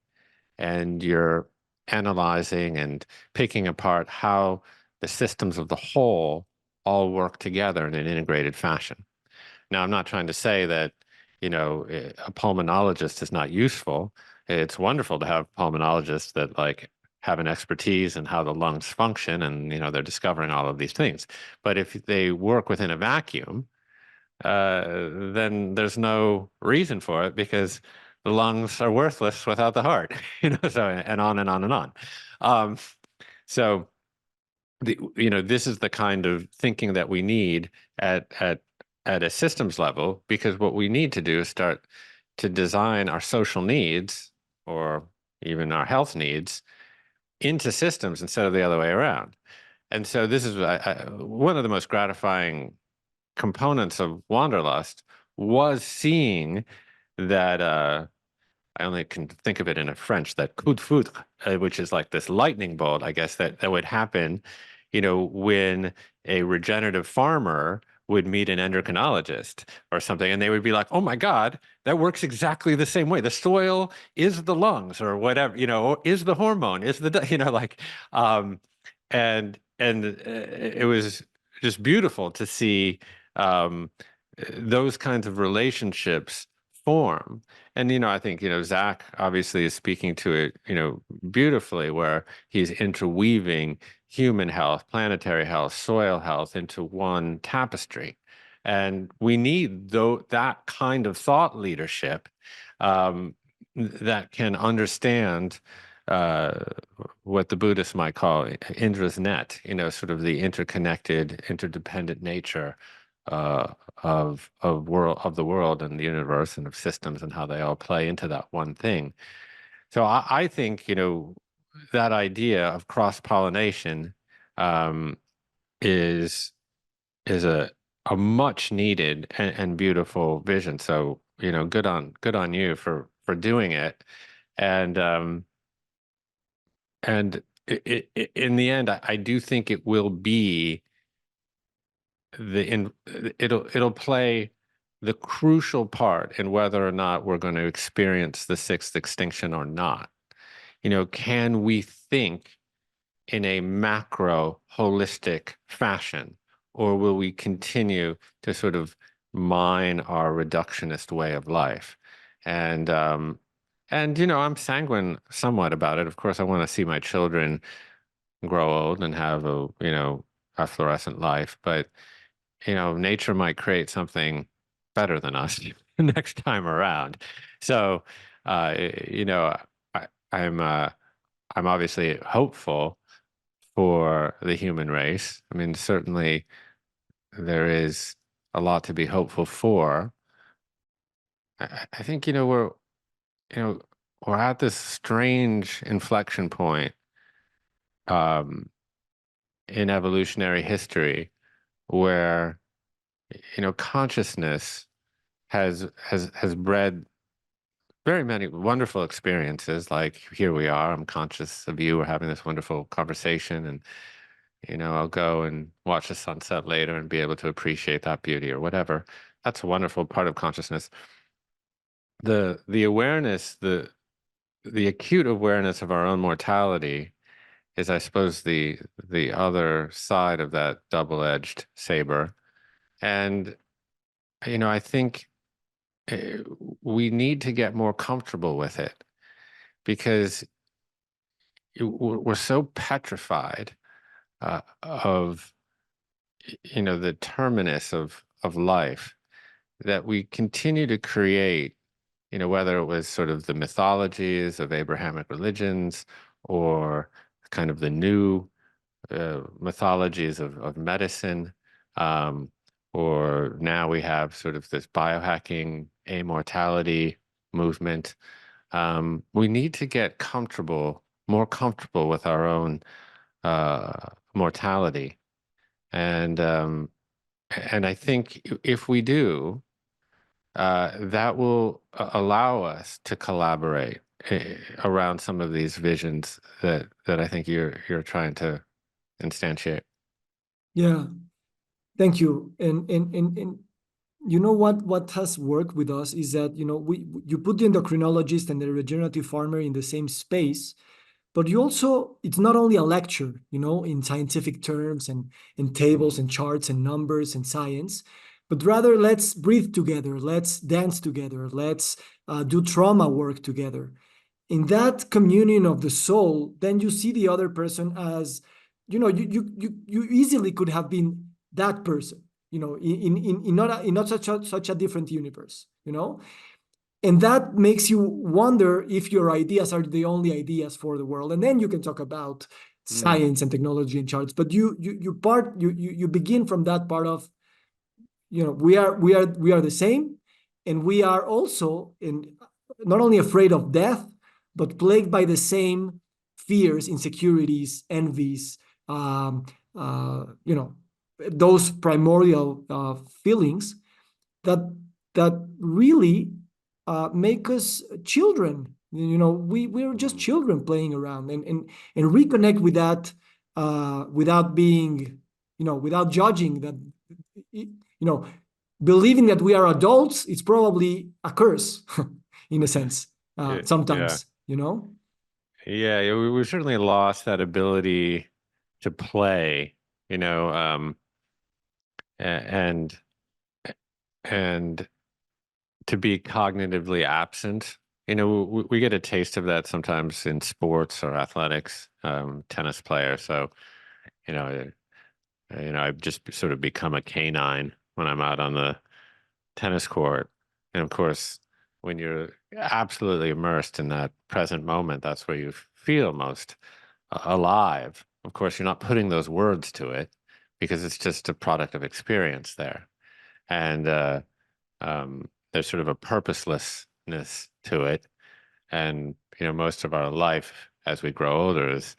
and you're analyzing and picking apart how the systems of the whole all work together in an integrated fashion. Now, I'm not trying to say that, a pulmonologist is not useful. It's wonderful to have pulmonologists that like have an expertise in how the lungs function, and, they're discovering all of these things. But if they work within a vacuum, then there's no reason for it, because the lungs are worthless without the heart, so, and on and on and on. Um, so this is the kind of thinking that we need at a systems level, because what we need to do is start to design our social needs, or even our health needs, into systems instead of the other way around. And so this is one of the most gratifying components of Wanderlust, was seeing that I only can think of it in a French, that coup de foudre, which is like this lightning bolt, I guess, that would happen, when a regenerative farmer would meet an endocrinologist or something, and they would be like, oh my God, that works exactly the same way. The soil is the lungs, or whatever, or is the hormone, is the, um, and it was just beautiful to see um, those kinds of relationships form. And, I think, Zach obviously is speaking to it, beautifully, where he's interweaving human health, planetary health, soil health into one tapestry. And we need that kind of thought leadership, that can understand uh, what the Buddhists might call Indra's net, sort of the interconnected, interdependent nature uh, of the world and the universe and of systems and how they all play into that one thing. So I think, that idea of cross-pollination um, is is a much needed and beautiful vision. So, good on you for doing it. And in the end, I do think it will be it'll play the crucial part in whether or not we're going to experience the sixth extinction or not. Can we think in a macro, holistic fashion, or will we continue to sort of mine our reductionist way of life? And I'm sanguine somewhat about it. Of course, I want to see my children grow old and have a fluorescent life, but nature might create something better than us next time around. So, uh, you know, I, I'm obviously hopeful for the human race. I mean, certainly there is a lot to be hopeful for. I think, you know, we're at this strange inflection point um, in evolutionary history where, consciousness has bred very many wonderful experiences. Like here we are, I'm conscious of you, we're having this wonderful conversation, and I'll go and watch the sunset later and be able to appreciate that beauty or whatever. That's a wonderful part of consciousness. The awareness, the acute awareness of our own mortality is, I suppose, the other side of that double-edged saber. And I think uh, we need to get more comfortable with it because we're so petrified of the terminus of life that we continue to create, whether it was sort of the mythologies of Abrahamic religions or kind of the new mythologies of medicine, um, or now we have sort of this biohacking immortality movement. We need to get more comfortable with our own mortality. And I think if we do, that will allow us to collaborate around some of these visions that I think you're trying to instantiate. Yeah, thank you. And you know what has worked with us is that you put the endocrinologist and the regenerative farmer in the same space, but you also, it's not only a lecture, in scientific terms and tables and charts and numbers and science, but rather let's breathe together, let's dance together, let's do trauma work together. In that communion of the soul, then you see the other person as, you easily could have been that person, in not such a different universe, and that makes you wonder if your ideas are the only ideas for the world. And then you can talk about Mm. science and technology and charts, but you begin from that part of, we are the same, and we are also not only afraid of death, but plagued by the same fears, insecurities, envies, um, you know, those primordial feelings that really make us children. We're just Mm. children playing around, and reconnect with that without being, without judging that, believing that we are adults. It's probably a curse in a sense, Yeah. sometimes, Yeah, we certainly lost that ability to play, and and to be cognitively absent. We get a taste of that sometimes in sports or athletics, tennis player. So, you know, I've just sort of become a canine when I'm out on the tennis court. And of course, when you're absolutely immersed in that present moment, that's where you feel most alive. Of course, you're not putting those words to it because it's just a product of experience there. And there's sort of a purposelessness to it. And, most of our life as we grow older is,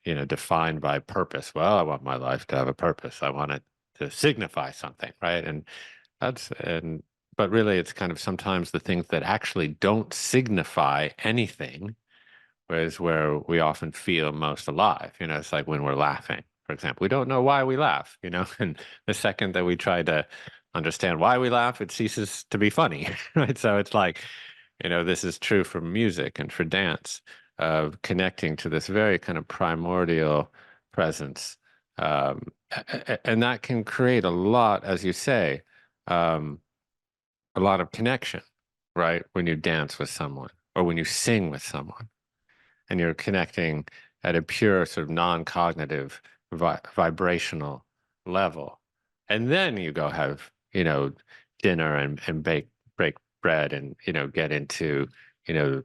defined by purpose. Well, I want my life to have a purpose. I want it to signify something, right? But really it's kind of sometimes the things that actually don't signify anything is where we often feel most alive. It's like when we're laughing, for example. We don't know why we laugh, and the second that we try to understand why we laugh, it ceases to be funny, right? So it's like, this is true for music and for dance, of connecting to this very kind of primordial presence. And that can create a lot, as you say, um, a lot of connection, right? When you dance with someone or when you sing with someone and you're connecting at a pure sort of non-cognitive vibrational level. And then you go have, dinner and break bread and, get into, you know,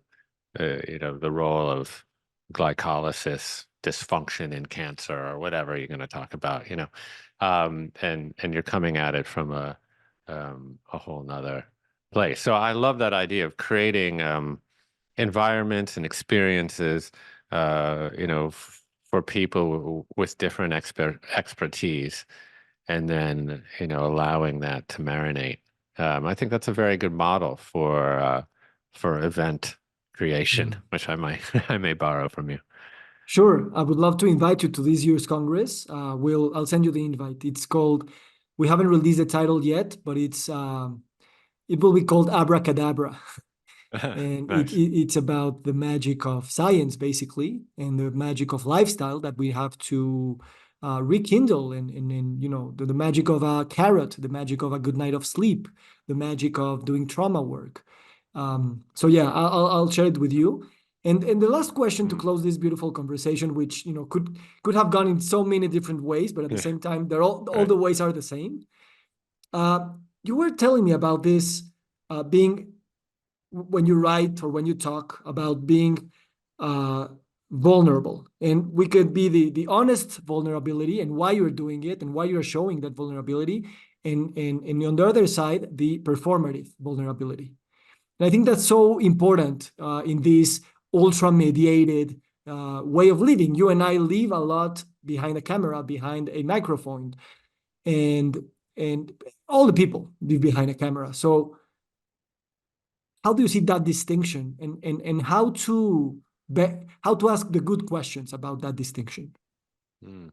the role of glycolysis dysfunction in cancer or whatever you're going to talk about, and you're coming at it from a whole nother place. So I love that idea of creating environments and experiences, for people with different expertise, and then allowing that to marinate. I think that's a very good model for event creation, Mm. which I might I may borrow from you. Sure, I would love to invite you to this year's Congress. I'll send you the invite. It's called. We haven't released the title yet, but it will be called Abracadabra. And Nice. it's about the magic of science, basically, and the magic of lifestyle that we have to rekindle, and the magic of a carrot, the magic of a good night of sleep, the magic of doing trauma work. So yeah, I'll share it with you. And the last question to Mm, close this beautiful conversation, which could have gone in so many different ways, but at the yeah, same time, they're all right. the ways are the same. Uh, you were telling me about this being when you write or when you talk about being uh, vulnerable, and we could be the honest vulnerability and why you're doing it and why you're showing that vulnerability, and on the other side the performative vulnerability. And I think that's so important in this ultra mediated way of living. You and I live a lot behind a camera, behind a microphone, and and all the people live behind a camera. So how do you see that distinction, and how to ask the good questions about that distinction? Mm.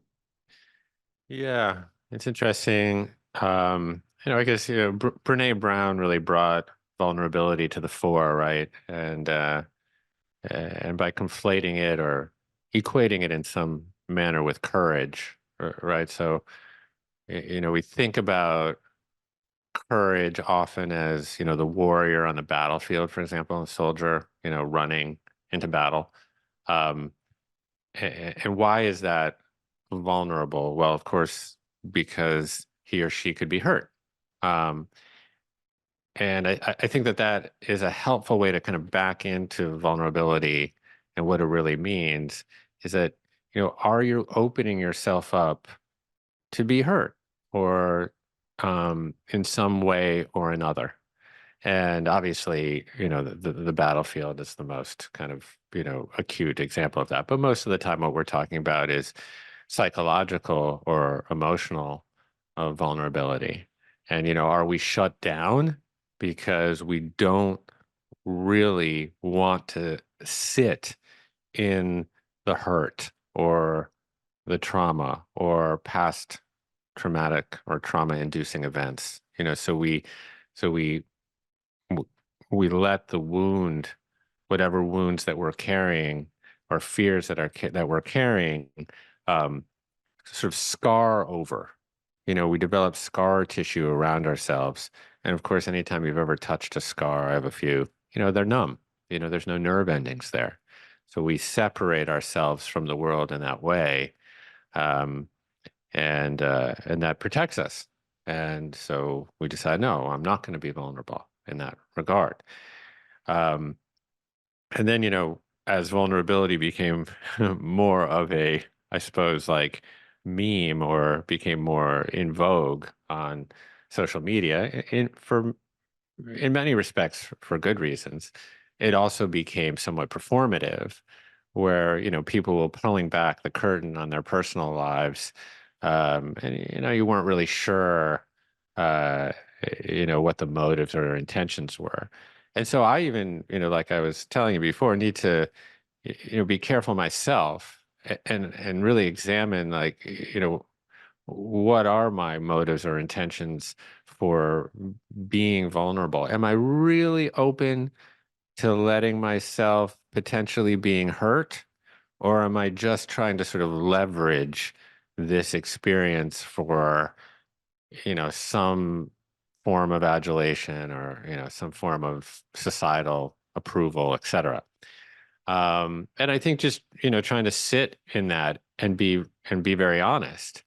Yeah, it's interesting. I guess Brene Brown really brought vulnerability to the fore, right? And by conflating it or equating it in some manner with courage, right? So, we think about courage often as, the warrior on the battlefield, for example, a soldier, running into battle. Um, and why is that vulnerable? Well, of course, because he or she could be hurt. Um, and I think that is a helpful way to kind of back into vulnerability and what it really means is that, are you opening yourself up to be hurt or in some way or another? And obviously, the battlefield is the most kind of, acute example of that. But most of the time, what we're talking about is psychological or emotional vulnerability. And, are we shut down because we don't really want to sit in the hurt or the trauma or past traumatic or trauma inducing events? So we w- we let the wound, whatever wounds that we're carrying or fears that we're carrying, um, sort of scar over. We develop scar tissue around ourselves. And of course, anytime you've ever touched a scar, I have a few, they're numb. There's no nerve endings there. So we separate ourselves from the world in that way. Um, and that protects us. And so we decide, no, I'm not going to be vulnerable in that regard. Um, and then, as vulnerability became more of a, I suppose, like meme or became more in vogue on social media, in many respects for good reasons, it also became somewhat performative, where people were pulling back the curtain on their personal lives, and you weren't really sure, uh, what the motives or intentions were. And so I even, like I was telling you before, need to be careful myself and really examine, like, what are my motives or intentions for being vulnerable? Am I really open to letting myself potentially being hurt, or am I just trying to sort of leverage this experience for, some form of adulation, or, some form of societal approval, etc. And I think just, trying to sit in that and be very honest,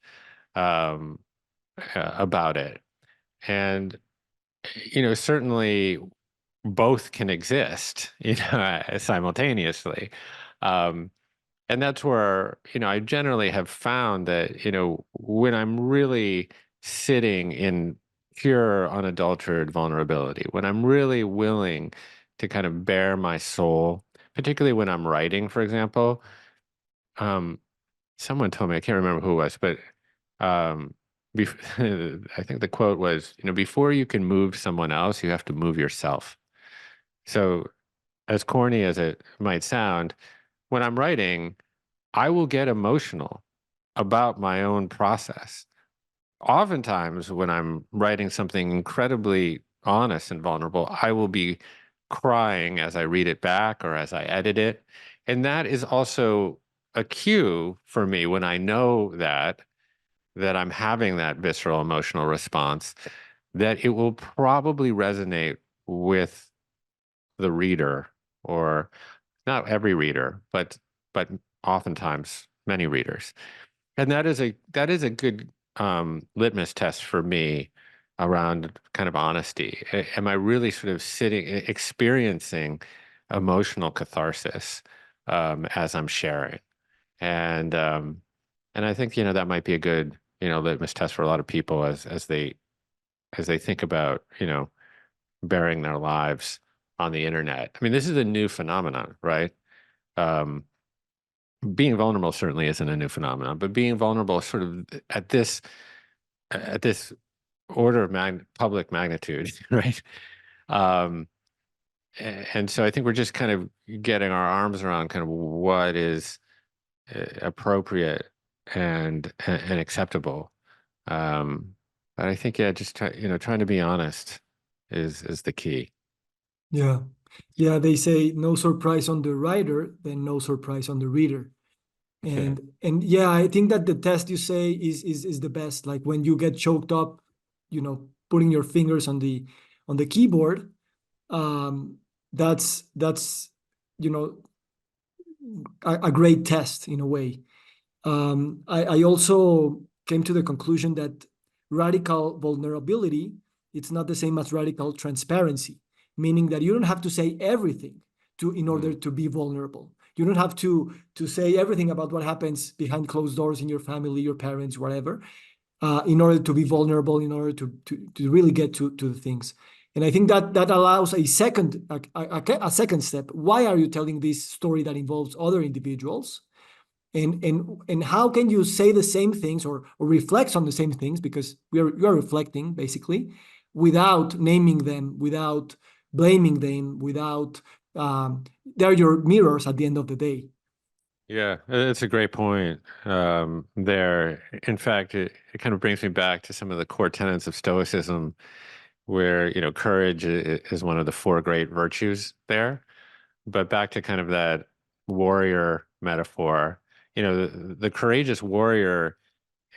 um, about it. And, certainly both can exist, simultaneously. Um, and that's where, I generally have found that, when I'm really sitting in pure, unadulterated vulnerability, when I'm really willing to kind of bare my soul, particularly when I'm writing, for example, um, someone told me, I can't remember who it was, but um, I think the quote was, before you can move someone else, you have to move yourself. So, as corny as it might sound, when I'm writing, I will get emotional about my own process. Oftentimes, when I'm writing something incredibly honest and vulnerable, I will be crying as I read it back or as I edit it. And that is also a cue for me when I know that I'm having that visceral emotional response, that it will probably resonate with the reader, or not every reader, but oftentimes many readers. And that is a good litmus test for me around kind of honesty. Am I really sort of experiencing emotional catharsis, as I'm sharing? And I think that might be a good litmus test for a lot of people as they think about bearing their lives on the internet. I mean, this is a new phenomenon, right? Um, Being vulnerable certainly isn't a new phenomenon, but being vulnerable sort of at this order of public magnitude, right? Um, and so I think we're just kind of getting our arms around kind of what is appropriate and acceptable. Um, but I think, yeah, just trying to be honest is the key. Yeah. Yeah, they say no surprise on the writer, then no surprise on the reader. Yeah. And yeah, I think that the test you say is the best. Like when you get choked up, putting your fingers on the keyboard, that's you know a great test in a way. I also came to the conclusion that radical vulnerability, it's not the same as radical transparency, meaning that you don't have to say everything in order Mm. to be vulnerable. You don't have to say everything about what happens behind closed doors in your family, your parents, whatever, in order to be vulnerable, in order to really get to the things. And I think that allows a second step. Why are you telling this story that involves other individuals? And how can you say the same things or reflect on the same things, because we are reflecting basically, without naming them, without blaming them, without they're your mirrors at the end of the day. Yeah, it's a great point, there. In fact, it kind of brings me back to some of the core tenets of Stoicism, where, courage is one of the four great virtues there. But back to kind of that warrior metaphor, the courageous warrior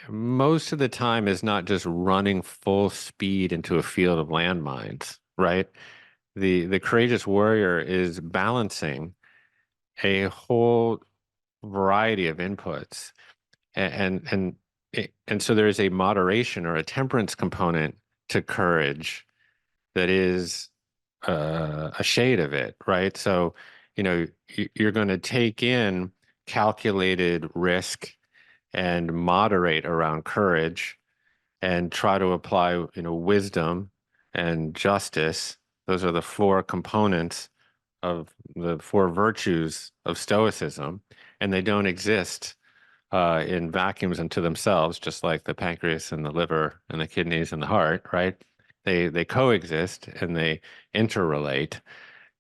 most of the time is not just running full speed into a field of landmines, right? The courageous warrior is balancing a whole variety of inputs, and so there is a moderation or a temperance component to courage that is a shade of it, right? So, you're going to take in calculated risk and moderate around courage and try to apply, wisdom and justice. Those are the four components of the four virtues of Stoicism, and they don't exist in vacuums unto themselves, just like the pancreas and the liver and the kidneys and the heart, right? They coexist and they interrelate,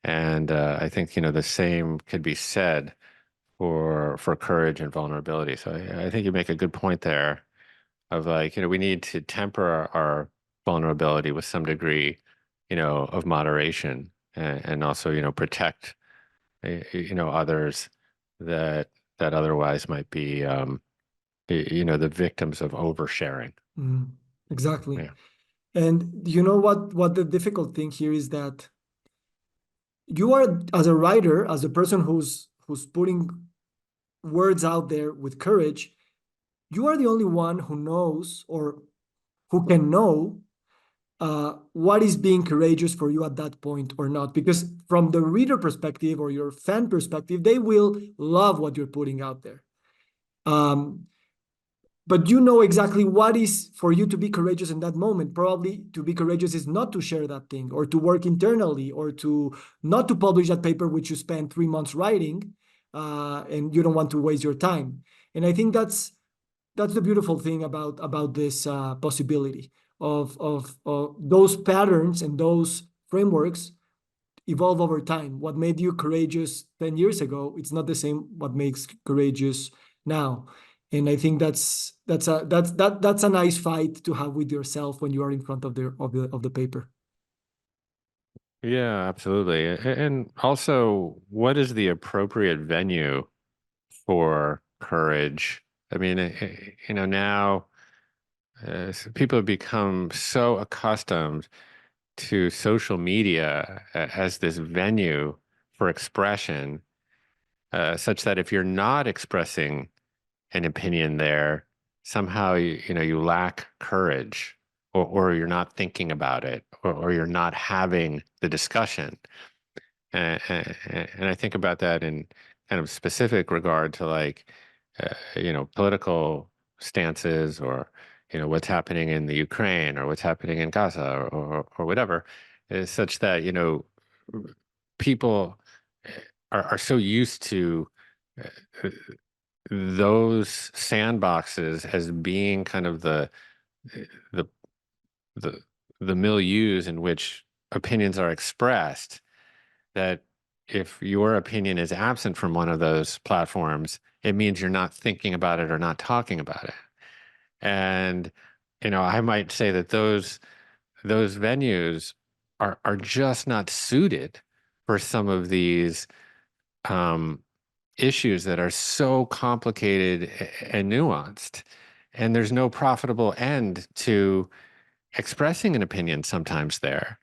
and I think the same could be said for courage and vulnerability. So I think you make a good point there of like, we need to temper our vulnerability with some degree, of moderation and also, protect, others that otherwise might be, the victims of oversharing. Mm, exactly. Yeah. And you know what the difficult thing here is that you are, as a writer, as a person who's putting words out there with courage, you are the only one who knows or who can know what is being courageous for you at that point or not. Because from the reader perspective or your fan perspective, they will love what you're putting out there. Um, but you know exactly what is for you to be courageous in that moment. Probably to be courageous is not to share that thing or to work internally or to not to publish that paper which you spent 3 months writing, and you don't want to waste your time. And I think that's the beautiful thing about this possibility of those patterns and those frameworks evolve over time. What made you courageous 10 years ago, it's not the same what makes courageous now. And I think that's a nice fight to have with yourself when you are in front of the paper. Yeah, absolutely. And also, what is the appropriate venue for courage? I mean, now people have become so accustomed to social media as this venue for expression, such that if you're not expressing an opinion there, somehow you lack courage, or you're not thinking about it, or you're not having the discussion. And I think about that in kind of specific regard to like, political stances, or, what's happening in the Ukraine, or what's happening in Gaza, or whatever, is such that, people are so used to uh, those sandboxes as being kind of the, the, the milieus in which opinions are expressed, that if your opinion is absent from one of those platforms, it means you're not thinking about it or not talking about it. And, I might say that those venues are just not suited for some of these um, issues that are so complicated and nuanced. And there's no profitable end to expressing an opinion sometimes there,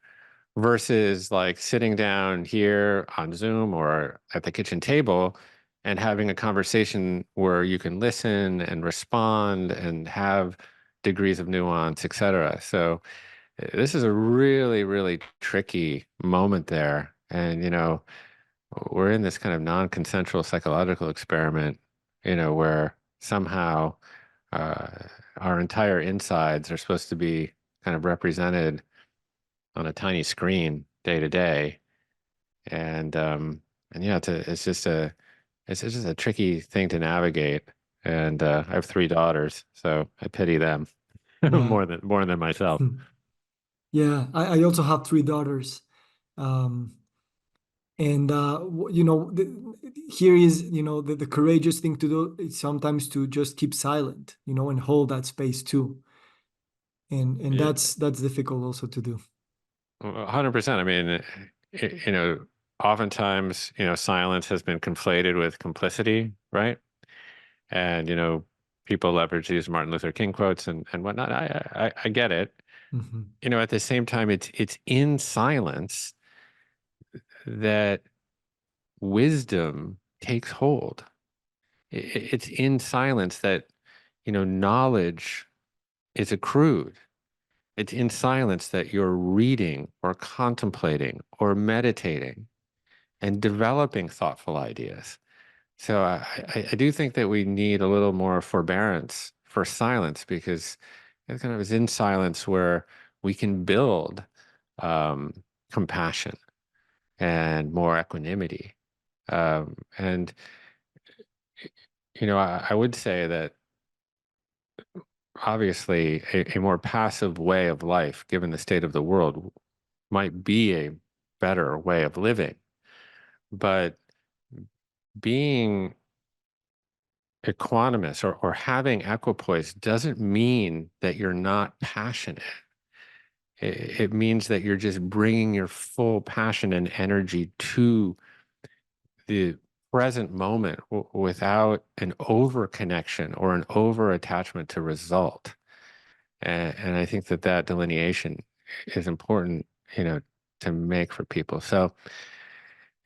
versus like sitting down here on Zoom or at the kitchen table and having a conversation where you can listen and respond and have degrees of nuance, et cetera. So this is a really, really tricky moment there. And, we're in this kind of non-consensual psychological experiment, where somehow uh, our entire insides are supposed to be kind of represented on a tiny screen day to day. And yeah, it's just a tricky thing to navigate. And I have three daughters, so I pity them Yeah. more than myself. Yeah, I also have three daughters. Um, and here is the courageous thing to do is sometimes to just keep silent, and hold that space too. And Yeah, that's difficult also to do. 100%. I mean, oftentimes, silence has been conflated with complicity, right? And, people leverage these Martin Luther King quotes and whatnot. I get it. Mhm. At the same time, it's in silence that wisdom takes hold. It's in silence that, knowledge is accrued. It's in silence that you're reading or contemplating or meditating. and developing thoughtful ideas. So I do think that we need a little more forbearance for silence because it kind of is in silence where we can build um, compassion and more equanimity. And I would say that obviously a more passive way of life, given the state of the world, might be a better way of living. But being equanimous or having equipoise doesn't mean that you're not passionate. It means that you're just bringing your full passion and energy to the present moment without an over connection or an over attachment to result. And I think that that delineation is important, to make for people. So,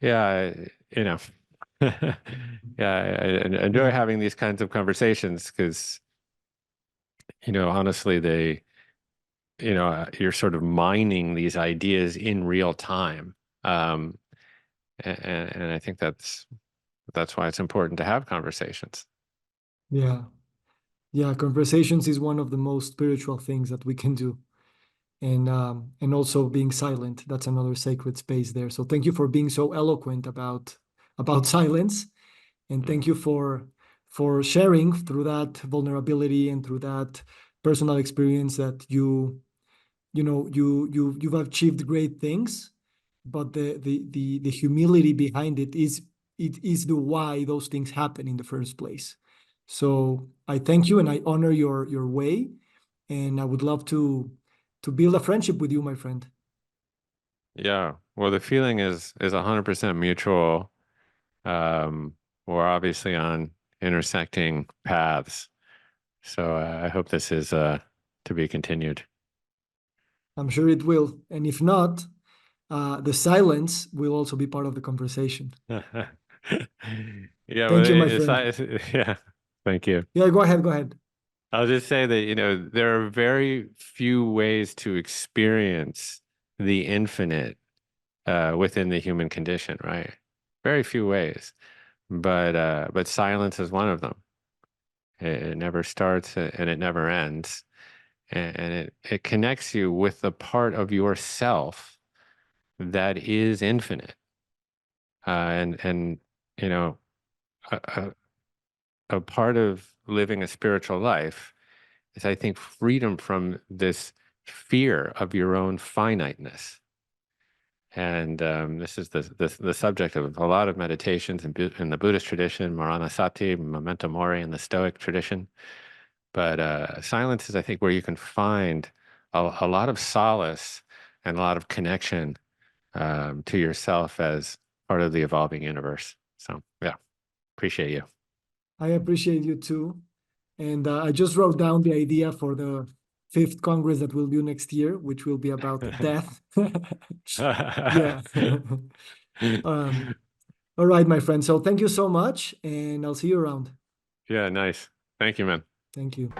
yeah, you know, yeah, I enjoy Yeah. having these kinds of conversations because, honestly, you're sort of mining these ideas in real time. Um, and I think that's why it's important to have conversations. Yeah. Yeah. Conversations is one of the most spiritual things that we can do. And also being silent. That's another sacred space there. So thank you for being so eloquent about silence. And Mm. thank you for sharing through that vulnerability and through that personal experience that you've achieved great things, but the humility behind it is the why those things happen in the first place. So I thank you and I honor your way, and I would love to build a friendship with you, my friend. Yeah. Well, the feeling is 100% mutual. Um, we're obviously on intersecting paths. So I hope this is to be continued. I'm sure it will, and if not, the silence will also be part of the conversation. Yeah, but Thank you, my friend. yeah. Thank you. Yeah, go ahead, go ahead. I'll just say that, there are very few ways to experience the infinite within the human condition, right? Very few ways. But silence is one of them. It never starts and it never ends. And it connects you with the part of yourself that is infinite. And you know, a, a part of living a spiritual life is, I think, freedom from this fear of your own finiteness. And this is the subject of a lot of meditations in the Buddhist tradition, Maranasati, Memento Mori, in the Stoic tradition. But silence is, I think, where you can find a lot of solace and a lot of connection to yourself as part of the evolving universe. So, yeah, appreciate you. I appreciate you too. And I just wrote down the idea for the fifth Congress that we'll do next year, which will be about death. Yeah. um, all right, my friend. So thank you so much, and I'll see you around. Yeah, nice. Thank you, man. Thank you.